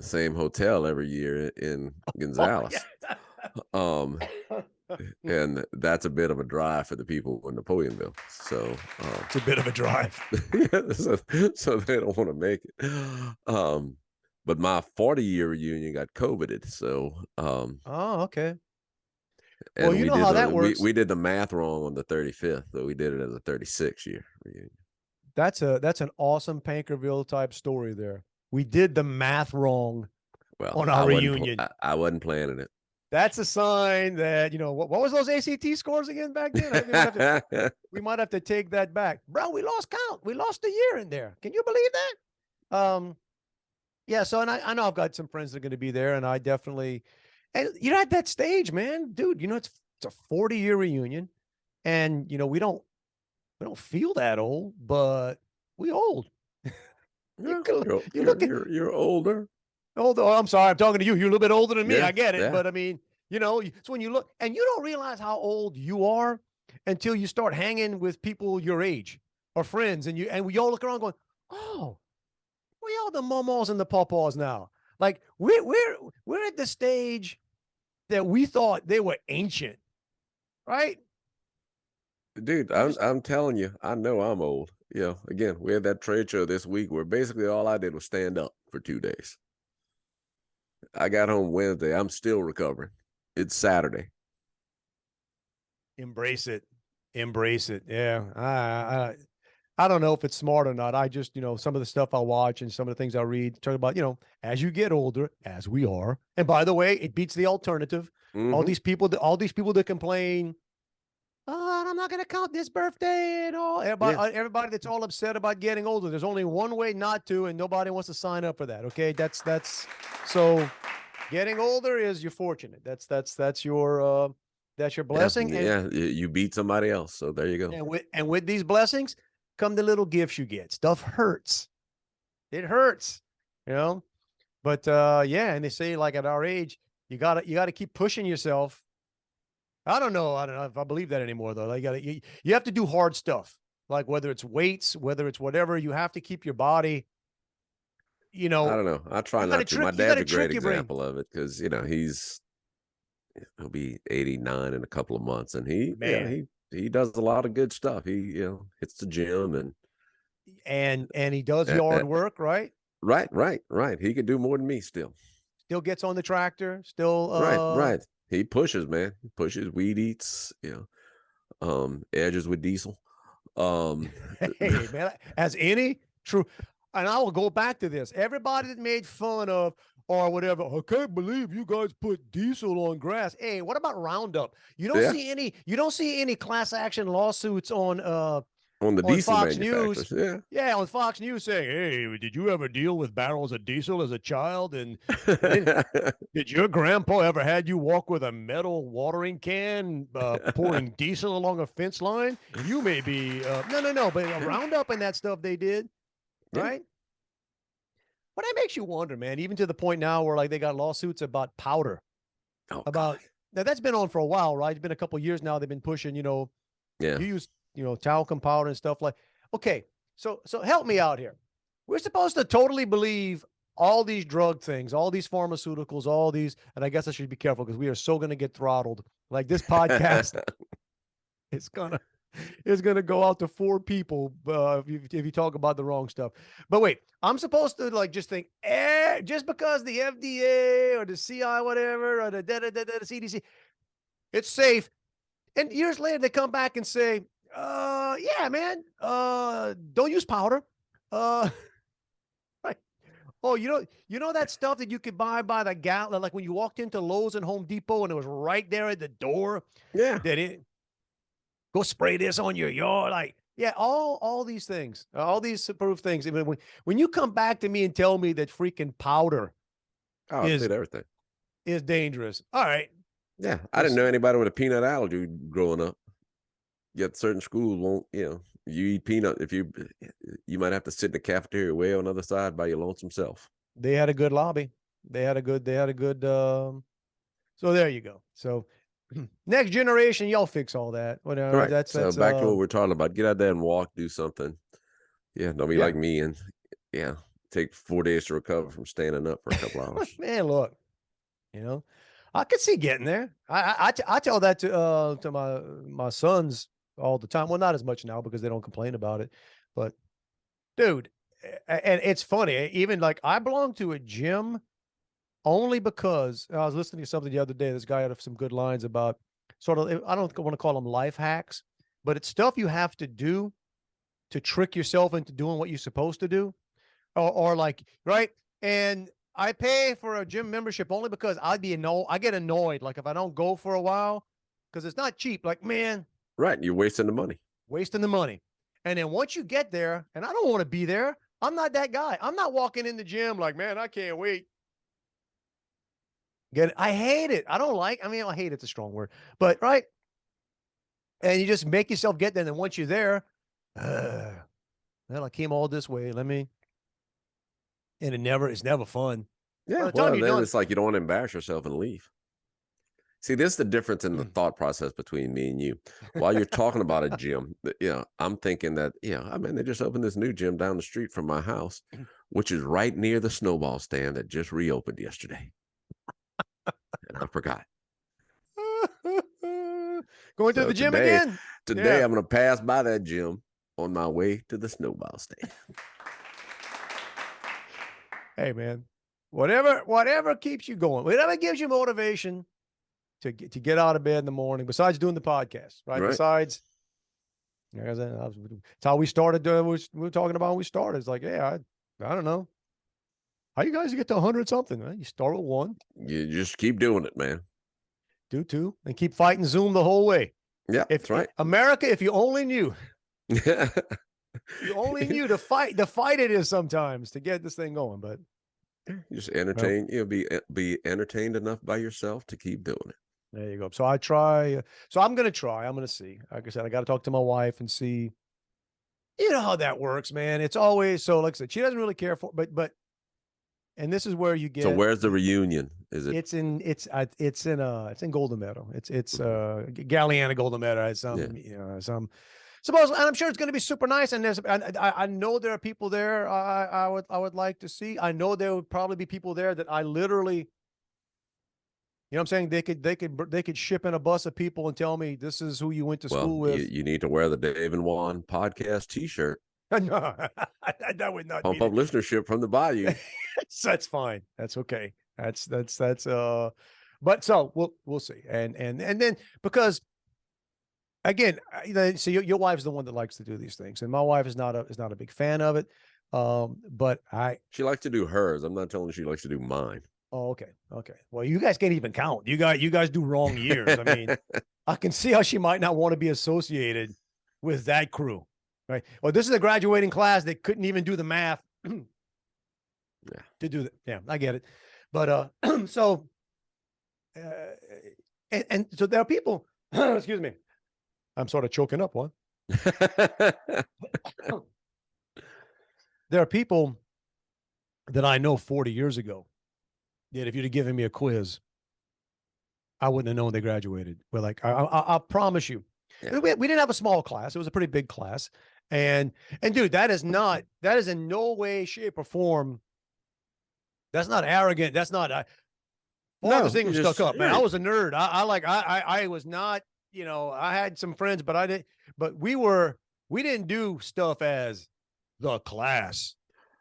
same hotel every year in Gonzales. Oh, yeah. And that's a bit of a drive for the people in Napoleonville. So it's a bit of a drive. Yeah, so they don't want to make it. But my 40-year reunion got COVIDed. So oh, okay. And well, you know how that works. We did the math wrong on the 35th, but we did it as a 36-year reunion. That's an awesome Pankerville type story there. We did the math wrong on our reunion. I wasn't planning it. That's a sign that, what was those ACT scores again back then? We might have to take that back. Bro, we lost count. We lost a year in there. Can you believe that? Yeah, so, and I know I've got some friends that are going to be there, and I definitely, and at that stage, man, dude, it's a 40-year reunion, and, we don't feel that old, but we old. You're older. Oh, I'm sorry. I'm talking to you. You're a little bit older than me. I get it. Yeah. But I mean, so when you look, and you don't realize how old you are until you start hanging with people your age or friends, and we all look around going, oh, we all the momos and the pawpaws now. Like we're at the stage that we thought they were ancient, right? Dude, I'm telling you, I know I'm old. Again, we had that trade show this week where basically all I did was stand up for 2 days. I got home Wednesday. I'm still recovering. It's Saturday. Embrace it. Embrace it. Yeah. I don't know if it's smart or not. I just, some of the stuff I watch and some of the things I read talk about, as you get older, as we are. And by the way, it beats the alternative. All these people that complain, oh, I'm not going to count this birthday and all. Everybody that's all upset about getting older. There's only one way not to, and nobody wants to sign up for that. Okay, that's so. Getting older is you're fortunate. That's your blessing. You beat somebody else. So there you go. And with these blessings come the little gifts you get. Stuff hurts. It hurts, But and they say like at our age, you gotta keep pushing yourself. I don't know if I believe that anymore though. Like you have to do hard stuff, like whether it's weights, whether it's whatever. You have to keep your body. I don't know. I try not to. My dad's a great example of it because he'll be 89 in a couple of months, and he does a lot of good stuff. He hits the gym and he does yard work, right? Right. He could do more than me still. Still gets on the tractor. Still right. He pushes, man. He pushes, weed eats, edges with diesel. Hey, man, as any true, and I will go back to this. Everybody that made fun of or whatever, I can't believe you guys put diesel on grass. Hey, what about Roundup? You don't see any class action lawsuits on the diesel Fox manufacturers. News. Yeah, on Fox News saying, hey, did you ever deal with barrels of diesel as a child? And did your grandpa ever had you walk with a metal watering can pouring diesel along a fence line? You may be, no, but Roundup and that stuff they did, right? But that makes you wonder, man, even to the point now where like they got lawsuits about powder. Now that's been on for a while, right? It's been a couple of years now. They've been pushing, you use talcum powder and stuff like. Okay, so help me out here. We're supposed to totally believe all these drug things, all these pharmaceuticals, all these, and I guess I should be careful because we are so going to get throttled. Like this podcast, it's gonna go out to 4 people if you talk about the wrong stuff. But wait, I'm supposed to like just think, just because the FDA or the CI whatever or the CDC, it's safe, and years later they come back and say, yeah, man, don't use powder. Right. Oh, you know that stuff that you could buy by the gallon, like when you walked into Lowe's and Home Depot and it was right there at the door. Yeah. Go spray this on your yard. Like, yeah, all these things, all these approved things. I mean, when you come back to me and tell me that freaking powder everything is dangerous. All right. Yeah. I didn't know anybody with a peanut allergy growing up. Yet certain schools won't, you eat peanut. If you might have to sit in the cafeteria way on the other side by your lonesome self. They had a good lobby. They had a good, so there you go. So next generation, y'all fix all that. Whatever. Right. That's back to what we're talking about. Get out there and walk, do something. Yeah. Don't be like me and take 4 days to recover from standing up for a couple hours. Man, look, I could see getting there. I tell that to my sons all the time. Well, not as much now because they don't complain about it, but dude, and it's funny. Even like I belong to a gym only because I was listening to something the other day. This guy had some good lines about sort of, I don't want to call them life hacks, but it's stuff you have to do to trick yourself into doing what you're supposed to do or like, right. And I pay for a gym membership only because I get annoyed. Like if I don't go for a while, because it's not cheap, like, man. Right. You're wasting the money. And then once you get there, and I don't want to be there, I'm not that guy. I'm not walking in the gym like, man, I can't wait. Get it? I hate it. I hate it's a strong word, but right. And you just make yourself get there. And then once you're there, well, I came all this way. And it's never fun. Yeah. Well, then it's like you don't want to embarrass yourself and leave. See, this is the difference in the thought process between me and you. While you're talking about a gym, I'm thinking that, they just opened this new gym down the street from my house. which is right near the snowball stand that just reopened yesterday. And I forgot. Going to the gym again? Today I'm going to pass by that gym on my way to the snowball stand. Hey, man, whatever keeps you going, whatever gives you motivation to get out of bed in the morning, besides doing the podcast, right? Besides, that's how we started doing. We were talking about when we started. It's like, yeah, I don't know. How you guys get to 100 something? Right? You start with 1. You just keep doing it, man. Do 2 and keep fighting Zoom the whole way. Yeah, that's right. America, if you only knew. You only knew the fight it is sometimes to get this thing going, but just entertain. Be entertained enough by yourself to keep doing it. There you go. So I try. So I'm gonna try. I'm gonna see. Like I said, I got to talk to my wife and see. You know how that works, man. It's always so. Like I said, she doesn't really care for, but, and this is where you get. So where's the reunion? Is it? It's in Golden Meadow. It's Galliana Golden Meadow. Some. Suppose, and I'm sure it's going to be super nice. And I know there are people there. I would like to see. I know there would probably be people there that I literally, you know what I'm saying? They could ship in a bus of people and tell me this is who you went to school with. You need to wear the Dave and Juan podcast T-shirt. No, that would not pump up listenership from the Bayou. That's fine. That's okay. That's but so we'll see. And then because. Again, so your wife's the one that likes to do these things, and my wife is not a big fan of it. But she likes to do hers. I'm not telling you she likes to do mine. Oh, okay. Well, you guys can't even count. You guys do wrong years. I mean, I can see how she might not want to be associated with that crew, right? Well, this is a graduating class that couldn't even do the math to do that. Yeah, I get it. But so and so there are people. Excuse me. I'm sort of choking up, Juan. There are people that I know 40 years ago that if you'd have given me a quiz, I wouldn't have known they graduated. But like, I promise you, we didn't have a small class. It was a pretty big class. And dude, that is in no way, shape, or form. That's not arrogant. That's not, all the things stuck up, man. I was a nerd. I was not, I had some friends, but we didn't do stuff as the class.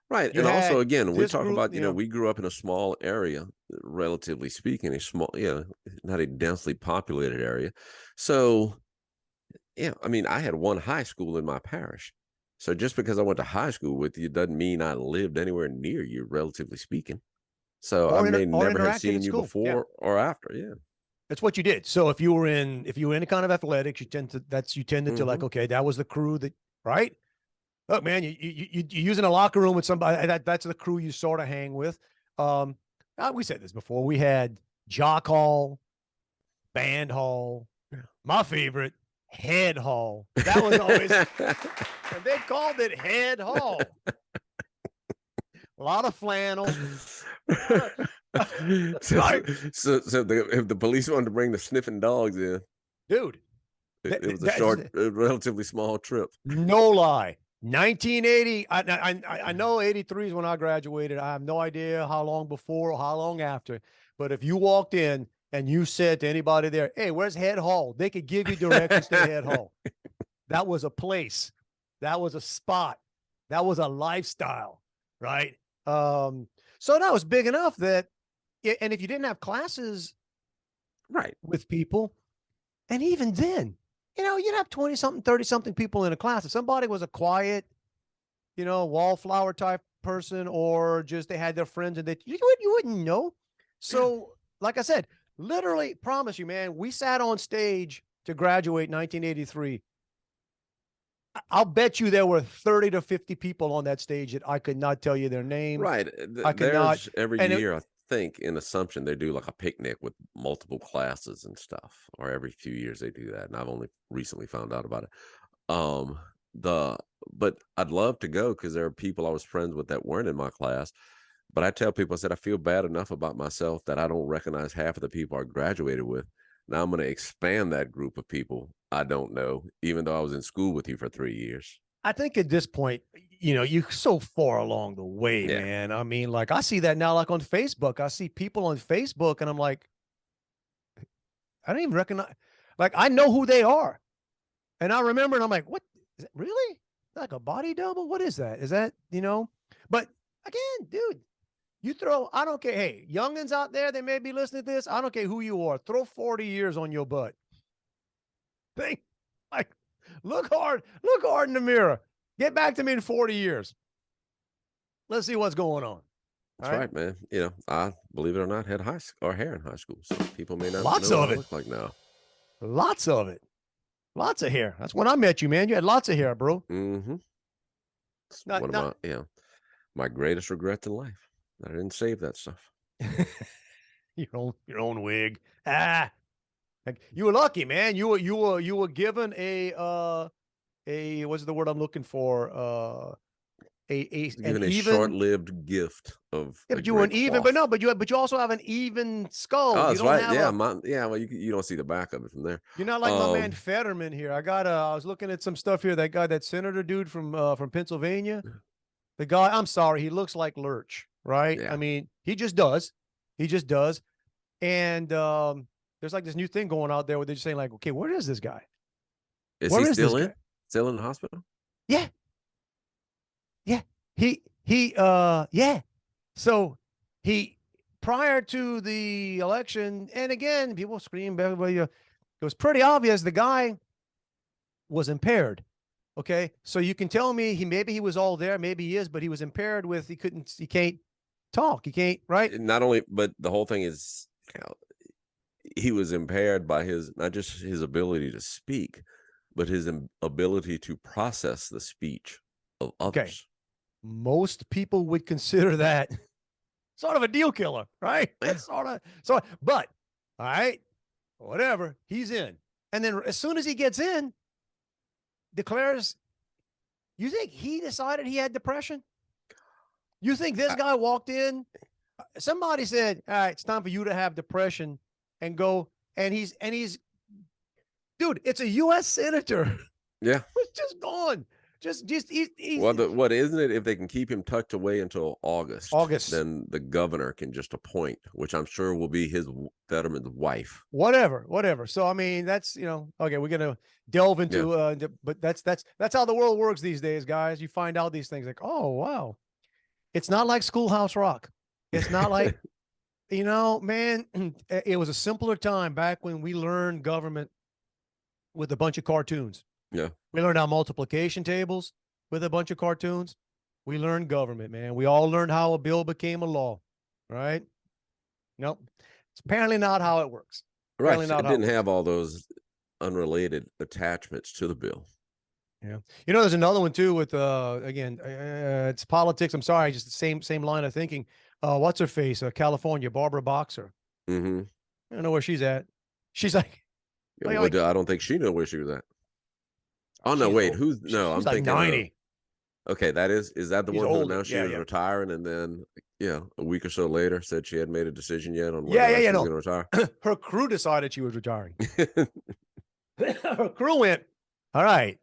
Right. And also, again, we talk about, we grew up in a small area, relatively speaking, not a densely populated area. So, I mean, I had one high school in my parish. So just because I went to high school with you doesn't mean I lived anywhere near you, relatively speaking. So I may never have seen you before or after. Yeah. That's what you did. So if you were in any kind of athletics, you tended to like, okay, that was the crew that, right? Look, man, you using a locker room with somebody, that's the crew you sort of hang with. We said this before. We had Jock Hall, Band Hall, my favorite, Head Hall. That was always, and they called it Head Hall. A lot of flannel. So if the police wanted to bring the sniffing dogs in, dude, it was a relatively small trip. No lie. 1980. I know 83 is when I graduated. I have no idea how long before or how long after. But if you walked in and you said to anybody there, "Hey, where's Head Hall?" They could give you directions to Head Hall. That was a place. That was a spot. That was a lifestyle, right? So that was big enough that, and if you didn't have classes, right, with people, and even then, you'd have 20 something, 30 something people in a class. If somebody was a quiet, wallflower type person, or just they had their friends and you wouldn't know. So, like I said, literally promise you, man, we sat on stage to graduate 1983. I'll bet you there were 30 to 50 people on that stage that I could not tell you their name. Right. I could not. Every year, I think, in Assumption, they do like a picnic with multiple classes and stuff, or every few years they do that. And I've only recently found out about it. But I'd love to go because there are people I was friends with that weren't in my class. But I tell people, I said, I feel bad enough about myself that I don't recognize half of the people I graduated with. Now I'm going to expand that group of people I don't know, even though I was in school with you for 3 years. I think at this point, you're so far along the way, Yeah. man. I mean, like I see that now, like on Facebook. I see people on Facebook, and I'm like, I don't even recognize. Like I know who they are, and I remember, and I'm like, what? Is it really like a body double? What is that? Is that But again, dude, you throw. I don't care. Hey, youngins out there, they may be listening to this. I don't care who you are. Throw 40 years on your butt. Think like, look hard in the mirror. Get back to me in 40 years. Let's see what's going on. That's right, man. I, believe it or not, had hair in high school, so people may not Lots know of what I it. look like now. Lots of it. Lots of hair. That's when I met you, man. You had lots of hair, bro. Mm-hmm. It's one of my greatest regrets in life. I didn't save that stuff. your own wig. Like, you were lucky, man. You were given a what's the word I'm looking for? An Given a even. short-lived gift of Yeah, a but you were an great even, cloth. but you also have an even skull. Oh, You that's don't right. have Yeah, a. well, you don't see the back of it from there. You're not like my man Fetterman here. I was looking at some stuff here. That guy, that senator dude from Pennsylvania. The guy, I'm sorry, he looks like Lurch, right? Yeah. I mean, he just does. He just does. And there's like this new thing going out there where they're just saying, like, okay, where is this guy? Is Where he is this still guy? still in the hospital? Yeah. Yeah. Yeah. So he, prior to the election, and again, people scream, everybody, it was pretty obvious the guy was impaired. Okay. So you can tell me maybe he was all there, maybe he is, but he was impaired with, he can't talk. He can't, right? Not only, but the whole thing is, he was impaired by not just his ability to speak, but his ability to process the speech of others. Okay. Most people would consider that sort of a deal killer, right? That's but all right, whatever, he's in. And then as soon as he gets in, declares, you think he decided he had depression? You think this guy walked in? Somebody said, all right, it's time for you to have depression and go. And he's, dude, it's a U.S. senator. Yeah. It's just gone. He's Well, what isn't it? If they can keep him tucked away until August, then the governor can just appoint, which I'm sure will be Fetterman's wife. Whatever. So I mean, that's okay. We're gonna delve into, but that's how the world works these days, guys. You find out these things like, oh wow, it's not like Schoolhouse Rock. It's not like, man. It was a simpler time back when we learned government with a bunch of cartoons. Yeah. We learned our multiplication tables with a bunch of cartoons. We learned government, man. We all learned how a bill became a law, right? Nope. It's apparently not how it works. Right. It didn't have all those unrelated attachments to the bill. Yeah. There's another one too with, again, it's politics. I'm sorry. Just the same line of thinking. What's her face? California, Barbara Boxer. Mm-hmm. I don't know where she's at. She's like, I don't think she knew where she was at. Oh no! Wait, I'm like thinking 90. Okay, is that the She's one who older. announced she was retiring, and then a week or so later said she hadn't made a decision yet on whether she was going to retire? Her crew decided she was retiring. Her crew went, all right.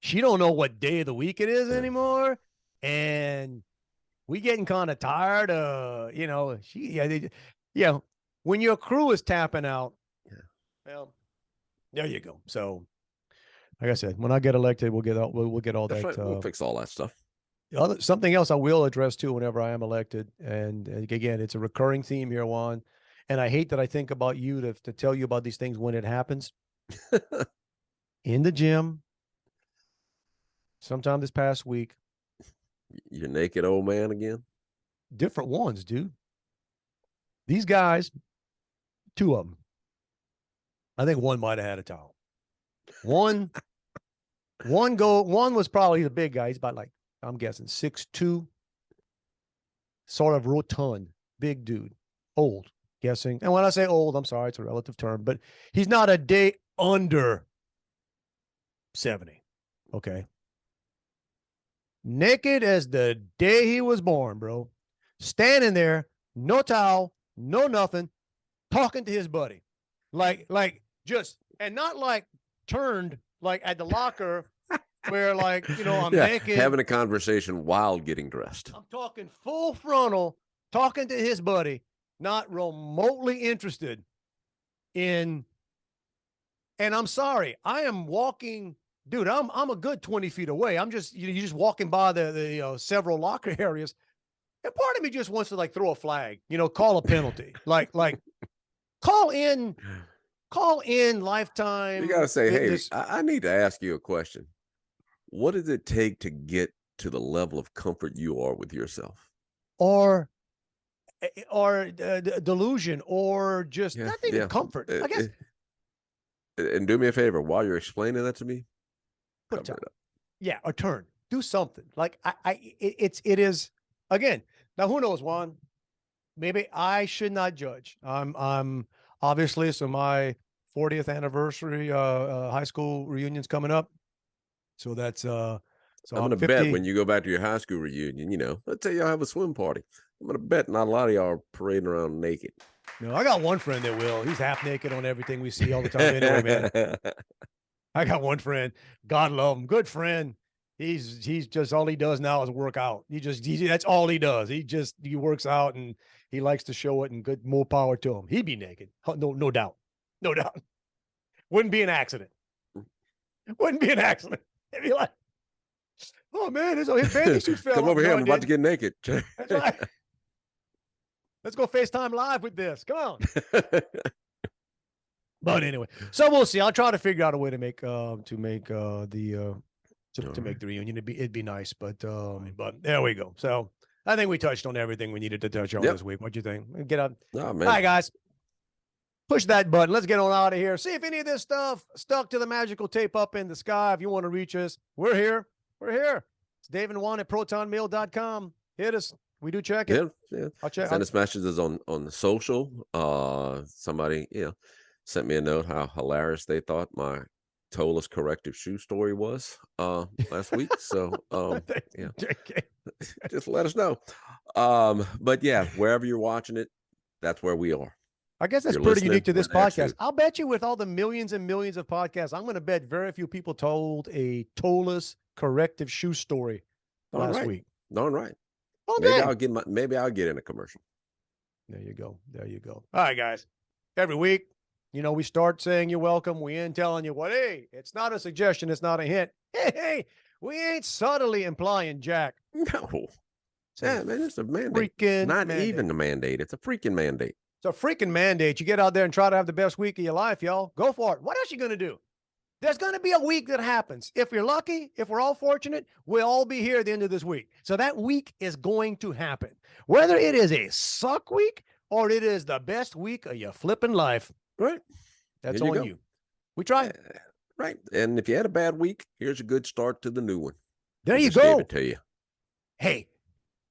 She don't know what day of the week it is anymore, and we getting kind of tired. When your crew is tapping out, well, there you go. So, like I said, when I get elected, we'll get all that. Right. We'll fix all that stuff. Something else I will address too whenever I am elected, and again, it's a recurring theme here, Juan. And I hate that I think about you to tell you about these things when it happens. In the gym, sometime this past week. You naked old man again? Different ones, dude. These guys, two of them. I think one might have had a towel. One was probably the big guy. He's about, like, I'm guessing 6'2", sort of rotund, big dude, old, guessing. And when I say old, I'm sorry, it's a relative term, but he's not a day under 70. Okay. Naked as the day he was born, bro. Standing there, no towel, no nothing, talking to his buddy. Like just, and not like turned like at the locker where like, I'm Yeah, naked. having a conversation while getting dressed. I'm talking full frontal, talking to his buddy, not remotely interested in. And I'm sorry, I am walking, dude. I'm a good 20 feet away. I'm just you're just walking by the several locker areas, and part of me just wants to like throw a flag, call a penalty, like call in Lifetime. You got to say, Fitness, hey, I need to ask you a question. What does it take to get to the level of comfort you are with yourself? or delusion, or just not even comfort. I guess. And do me a favor, while you're explaining that to me, Put cover it up. Yeah, or turn. Do something. Like it is again. Now who knows, Juan? Maybe I should not judge. I'm obviously, so my 40th anniversary high school reunion's coming up. So that's so I'm gonna 50. bet when you go back to your high school reunion, let's say y'all have a swim party. I'm gonna bet not a lot of y'all are parading around naked. No, I got one friend that will. He's half naked on everything we see all the time. Anyway, man. I got one friend. God love him. Good friend. He's just all he does now is work out. That's all he does. He works out and he likes to show it, and good, more power to him. He'd be naked. No doubt. No doubt. Wouldn't be an accident. Wouldn't be an accident. It'd be like, oh man, his bathing suit fell Come off. over here. No, I'm about to get naked. That's right. Let's go FaceTime live with this. Come on. But anyway, so we'll see. I'll try to figure out a way to make make the reunion. It'd be nice, but there we go. So I think we touched on everything we needed to touch on this week. What do you think? Get up. Oh, man. All right, guys. Push that button. Let's get on out of here. See if any of this stuff stuck to the magical tape up in the sky. If you want to reach us, we're here. We're here. It's Dave and Juan at protonmail.com. Hit us. We do check it. Yeah. I'll check. Send us messages on the social. Somebody, sent me a note how hilarious they thought my toeless corrective shoe story was last week. So just let us know. But yeah, wherever you're watching it, that's where we are. I guess that's pretty unique to this podcast. I'll bet you with all the millions and millions of podcasts, I'm going to bet very few people told a toeless corrective shoe story last week. Darn right. Oh, maybe I'll get in a commercial. There you go. All right, guys. Every week, we start saying you're welcome. We end telling you hey, it's not a suggestion. It's not a hint. Hey, we ain't subtly implying jack. No. Yeah, man, it's a mandate. Even a mandate. It's a freaking mandate. It's a freaking mandate. You get out there and try to have the best week of your life, y'all. Go for it. What else you going to do? There's going to be a week that happens. If you're lucky, if we're all fortunate, we'll all be here at the end of this week. So that week is going to happen. Whether it is a suck week or it is the best week of your flipping life. Right. That's on you. We try. Right. And if you had a bad week, here's a good start to the new one. There you go. go. Gave it to you. Hey,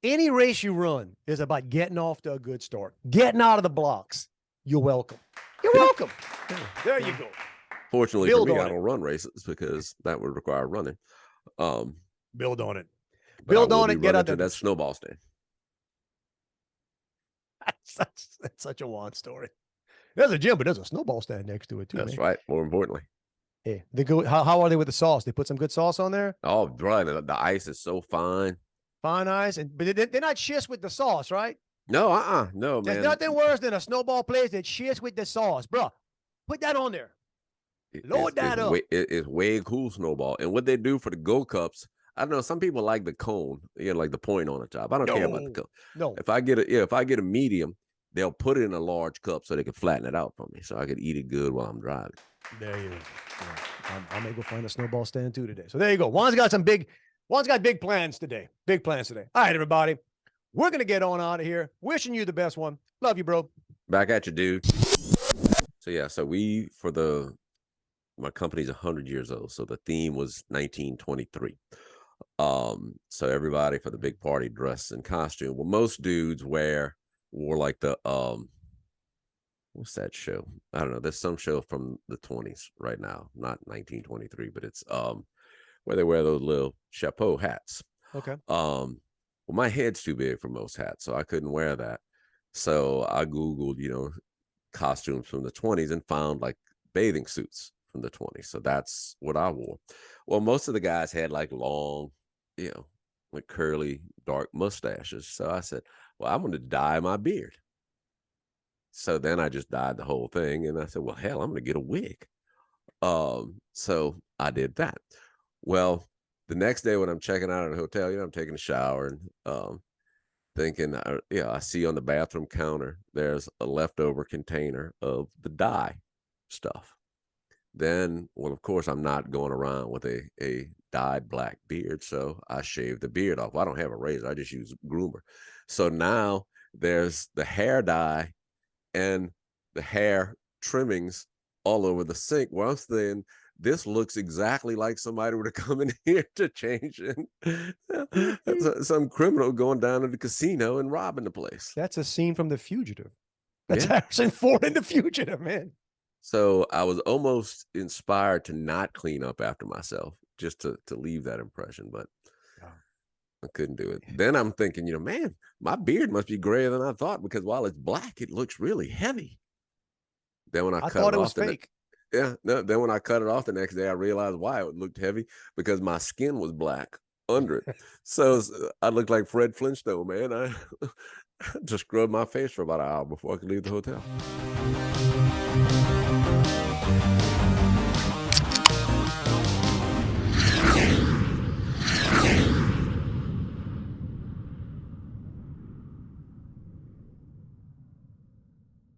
any race you run is about getting off to a good start, getting out of the blocks. You're welcome. You're welcome. There you go. Fortunately for me, I don't run races because that would require running. Build on it. Build on it. Get out to that snowball stand. That's such a Juan story. There's a gym, but there's a snowball stand next to it too. That's right. More importantly. Hey, they go. How are they with the sauce? They put some good sauce on there. Oh, right. The ice is so fine. Fine ice, but they're not shish with the sauce, right? No, no, man. There's nothing worse than a snowball place that shish with the sauce, bro. Put that on there. Load that up. It's way cool snowball. And what they do for the Go Cups, I don't know. Some people like the cone, like the point on the top. I don't care about the cone. No. If I get a medium, they'll put it in a large cup so they can flatten it out for me, so I could eat it good while I'm driving. There you go. I may go find a snowball stand too today. So there you go. Juan's got big plans today. Big plans today. All right, everybody. We're gonna get on out of here. Wishing you the best one. Love you, bro. Back at you, dude. So yeah, my company's 100 years old, so the theme was 1923. So everybody for the big party dressed in costume. Well, most dudes wore like the what's that show? I don't know. There's some show from the 20s right now, not 1923, but it's where they wear those little chapeau hats. Okay. Well, my head's too big for most hats, so I couldn't wear that. So I Googled, costumes from the 20s and found like bathing suits from the 20s. So that's what I wore. Well, most of the guys had like long, like curly, dark mustaches. So I said, well, I'm going to dye my beard. So then I just dyed the whole thing. And I said, well, hell, I'm going to get a wig. So I did that. Well, the next day when I'm checking out at a hotel, I'm taking a shower and thinking, I see on the bathroom counter, there's a leftover container of the dye stuff. Then, well, of course, I'm not going around with a dyed black beard, so I shaved the beard off. Well, I don't have a razor. I just use groomer. So now there's the hair dye and the hair trimmings all over the sink. Well, I'm saying, this looks exactly like somebody would have come in here to change it. Some criminal going down to the casino and robbing the place. That's a scene from The Fugitive. That's Harrison Ford in The Fugitive, man. So I was almost inspired to not clean up after myself, just to leave that impression, but I couldn't do it. Then I'm thinking, man, my beard must be grayer than I thought, because while it's black, it looks really heavy. Then when I cut it was fake. Then when I cut it off the next day, I realized why it looked heavy, because my skin was black under it. So I looked like Fred Flintstone, man. I just scrubbed my face for about an hour before I could leave the hotel.